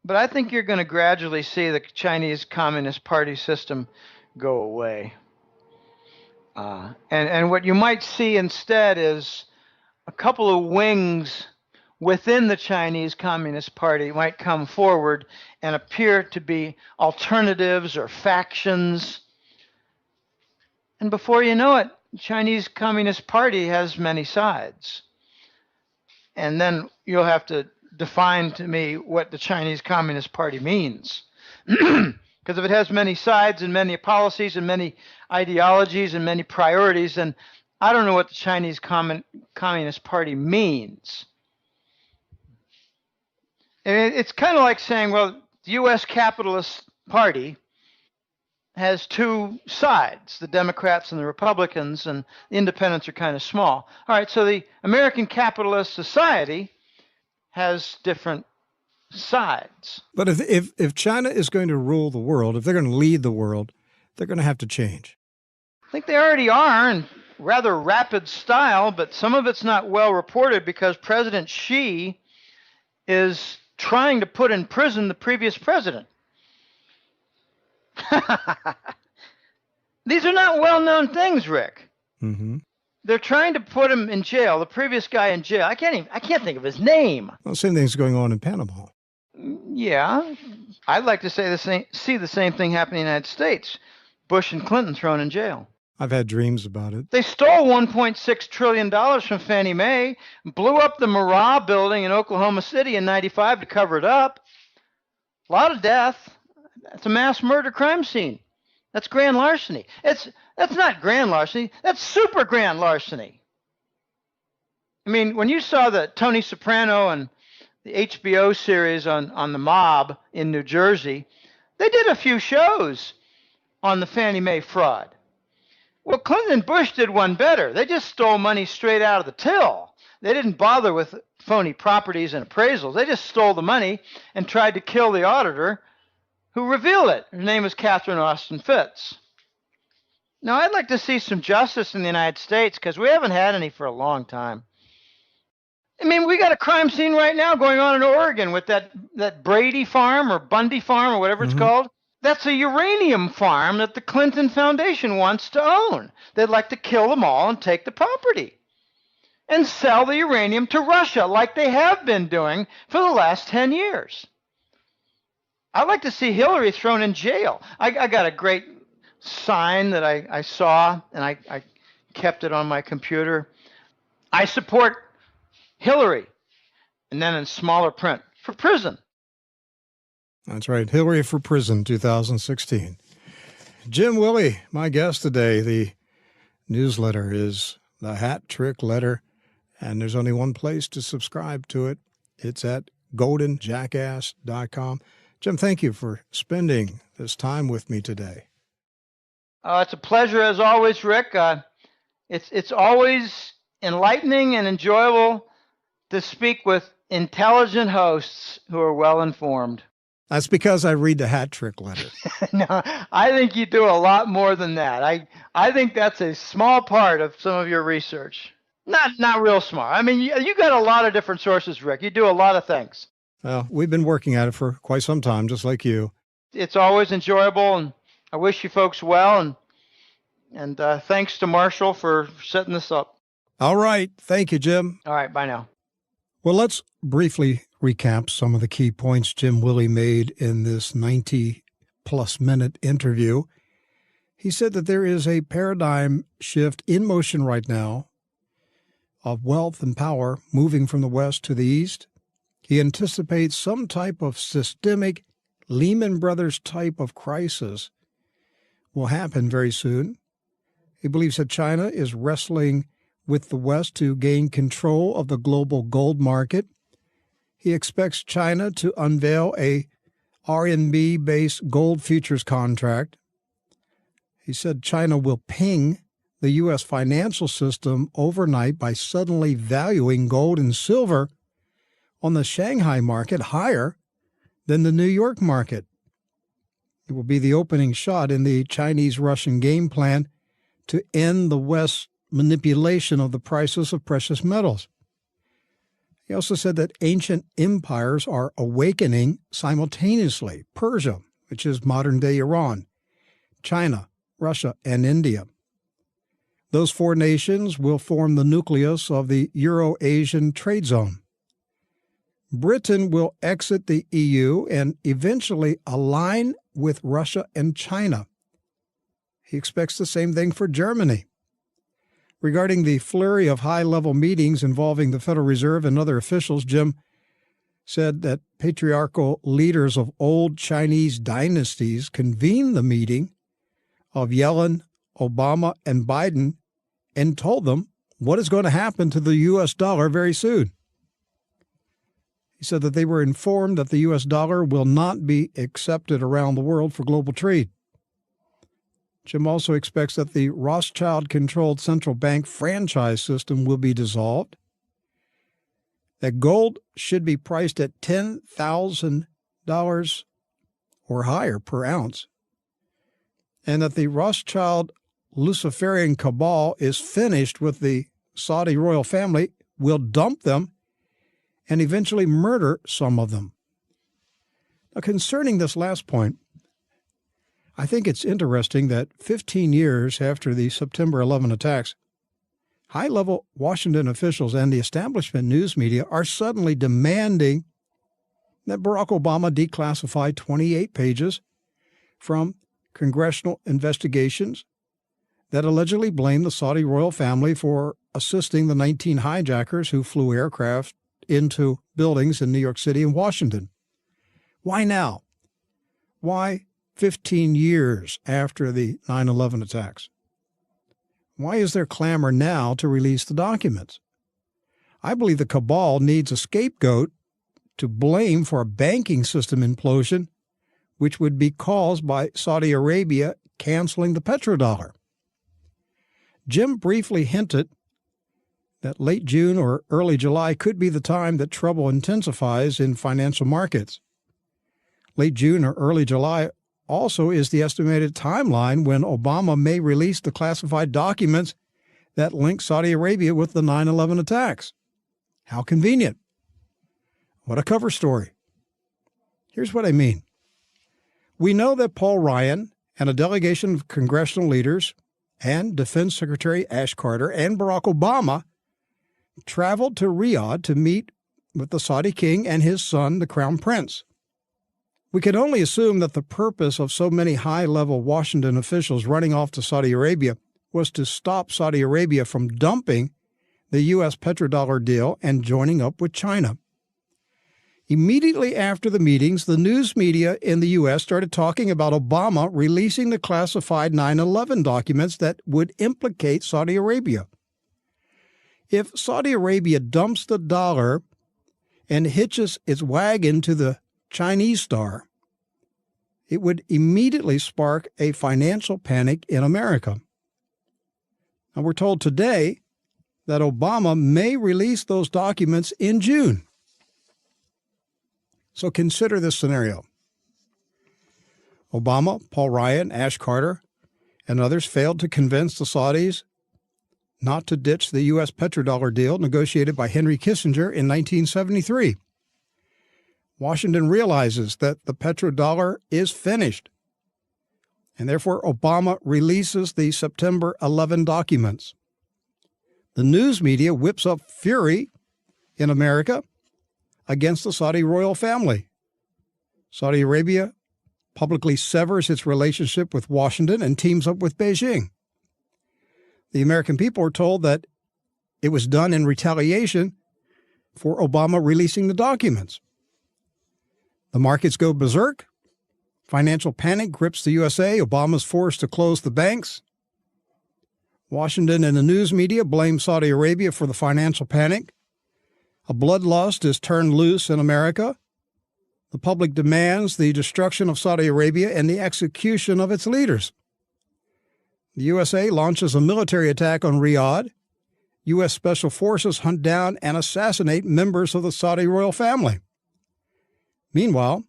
but I think you're going to gradually see the Chinese Communist Party system go away. And what you might see instead is a couple of wings within the Chinese Communist Party might come forward and appear to be alternatives or factions. And before you know it, the Chinese Communist Party has many sides. And then you'll have to define to me what the Chinese Communist Party means. Because if it has many sides and many policies and many ideologies and many priorities, then I don't know what the Chinese Communist Party means. And it's kind of like saying, well, the U.S. Capitalist Party has two sides, the Democrats and the Republicans, and the independents are kind of small. All right, so the American Capitalist Society has different sides. But if China is going to rule the world, if they're going to lead the world, they're going to have to change. I think they already are in rather rapid style, but some of it's not well reported because President Xi is trying to put in prison the previous president. These are not well-known things, Rick. Mm-hmm. They're trying to put him in jail, the previous guy in jail. I can't think of his name. Well, same thing's going on in Panama. Yeah, I'd like to see the same thing happen in the United States. Bush and Clinton thrown in jail. I've had dreams about it. They stole $1.6 trillion from Fannie Mae, blew up the Murrah building in Oklahoma City in '95 to cover it up. A lot of death. It's a mass murder crime scene. That's grand larceny. That's not grand larceny. That's super grand larceny. I mean, when you saw the Tony Soprano and the HBO series on the mob in New Jersey, they did a few shows on the Fannie Mae fraud. Well, Clinton and Bush did one better. They just stole money straight out of the till. They didn't bother with phony properties and appraisals. They just stole the money and tried to kill the auditor who revealed it. Her name was Catherine Austin Fitts. Now, I'd like to see some justice in the United States because we haven't had any for a long time. I mean, we got a crime scene right now going on in Oregon with that Brady farm or Bundy farm or whatever it's called. That's a uranium farm that the Clinton Foundation wants to own. They'd like to kill them all and take the property and sell the uranium to Russia like they have been doing for the last 10 years. I'd like to see Hillary thrown in jail. I got a great sign that I saw, and I kept it on my computer. I support Hillary. And then in smaller print, for prison. That's right. Hillary for prison, 2016. Jim Willie, my guest today. The newsletter is the Hat Trick Letter, and there's only one place to subscribe to it. It's at goldenjackass.com. Jim, thank you for spending this time with me today. It's a pleasure as always, Rick. It's always enlightening and enjoyable to speak with intelligent hosts who are well informed. That's because I read the Hat Trick Letter. No, I think you do a lot more than that. I think that's a small part of some of your research. Not real small. I mean, you got a lot of different sources, Rick. You do a lot of things. Well, we've been working at it for quite some time, just like you. It's always enjoyable, and I wish you folks well, and thanks to Marshall for setting this up. All right. Thank you, Jim. All right. Bye now. Well, let's briefly recap some of the key points Jim Willie made in this 90-plus minute interview. He said that there is a paradigm shift in motion right now of wealth and power moving from the West to the East. He anticipates some type of systemic Lehman Brothers type of crisis will happen very soon. He believes that China is wrestling with the West to gain control of the global gold market. He expects China to unveil a RMB-based gold futures contract. He said China will ping the U.S. financial system overnight by suddenly valuing gold and silver on the Shanghai market higher than the New York market. It will be the opening shot in the Chinese-Russian game plan to end the West's manipulation of the prices of precious metals. He also said that ancient empires are awakening simultaneously. Persia, which is modern-day Iran, China, Russia, and India. Those four nations will form the nucleus of the Euro-Asian trade zone. Britain will exit the EU and eventually align with Russia and China. He expects the same thing for Germany. Regarding the flurry of high-level meetings involving the Federal Reserve and other officials, Jim said that patriarchal leaders of old Chinese dynasties convened the meeting of Yellen, Obama, and Biden and told them what is going to happen to the U.S. dollar very soon. He said that they were informed that the U.S. dollar will not be accepted around the world for global trade. Jim also expects that the Rothschild-controlled central bank franchise system will be dissolved, that gold should be priced at $10,000 or higher per ounce, and that the Rothschild Luciferian cabal is finished with the Saudi royal family, will dump them, and eventually murder some of them. Now, concerning this last point, I think it's interesting that 15 years after the September 11 attacks, high-level Washington officials and the establishment news media are suddenly demanding that Barack Obama declassify 28 pages from congressional investigations that allegedly blame the Saudi royal family for assisting the 19 hijackers who flew aircraft into buildings in New York City and Washington. Why now? Why 15 years after the 9/11 attacks? Why is there clamor now to release the documents? I believe the cabal needs a scapegoat to blame for a banking system implosion, which would be caused by Saudi Arabia canceling the petrodollar. Jim briefly hinted that late June or early July could be the time that trouble intensifies in financial markets. Late June or early July also is the estimated timeline when Obama may release the classified documents that link Saudi Arabia with the 9/11 attacks. How convenient. What a cover story. Here's what I mean. We know that Paul Ryan and a delegation of congressional leaders and Defense Secretary Ash Carter and Barack Obama traveled to Riyadh to meet with the Saudi king and his son, the Crown Prince. We can only assume that the purpose of so many high-level Washington officials running off to Saudi Arabia was to stop Saudi Arabia from dumping the U.S. petrodollar deal and joining up with China. Immediately after the meetings, the news media in the U.S. started talking about Obama releasing the classified 9/11 documents that would implicate Saudi Arabia. If Saudi Arabia dumps the dollar and hitches its wagon to the Chinese star, it would immediately spark a financial panic in America. Now, we're told today that Obama may release those documents in June. So consider this scenario. Obama, Paul Ryan, Ash Carter, and others failed to convince the Saudis not to ditch the U.S. petrodollar deal negotiated by Henry Kissinger in 1973. Washington realizes that the petrodollar is finished, and therefore Obama releases the September 11 documents. The news media whips up fury in America against the Saudi royal family. Saudi Arabia publicly severs its relationship with Washington and teams up with Beijing. The American people are told that it was done in retaliation for Obama releasing the documents. The markets go berserk. Financial panic grips the USA. Obama's forced to close the banks. Washington and the news media blame Saudi Arabia for the financial panic. A bloodlust is turned loose in America. The public demands the destruction of Saudi Arabia and the execution of its leaders. The USA launches a military attack on Riyadh. U.S. Special Forces hunt down and assassinate members of the Saudi royal family. Meanwhile,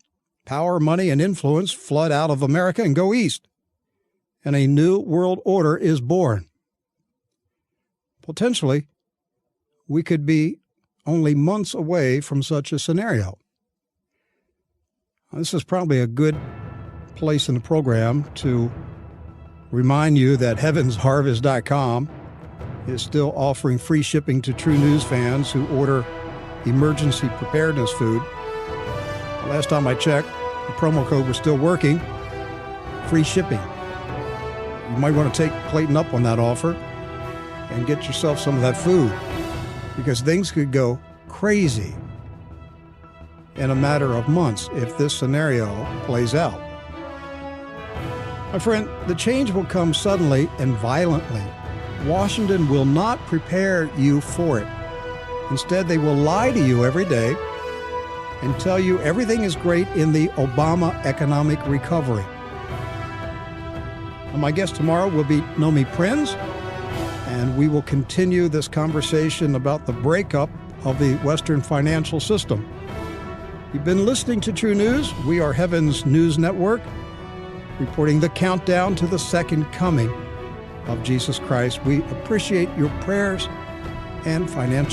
power, money, and influence flood out of America and go east, and a new world order is born. Potentially, we could be only months away from such a scenario. This is probably a good place in the program to remind you that heavensharvest.com is still offering free shipping to True News fans who order emergency preparedness food. Last time I checked, the promo code was still working. Free shipping. You might want to take Clayton up on that offer and get yourself some of that food, because things could go crazy in a matter of months if this scenario plays out. My friend, the change will come suddenly and violently. Washington will not prepare you for it. Instead, they will lie to you every day and tell you everything is great in the Obama economic recovery. And my guest tomorrow will be Nomi Prinz, and we will continue this conversation about the breakup of the Western financial system. You've been listening to True News. We are Heaven's News Network, reporting the countdown to the second coming of Jesus Christ. We appreciate your prayers and financial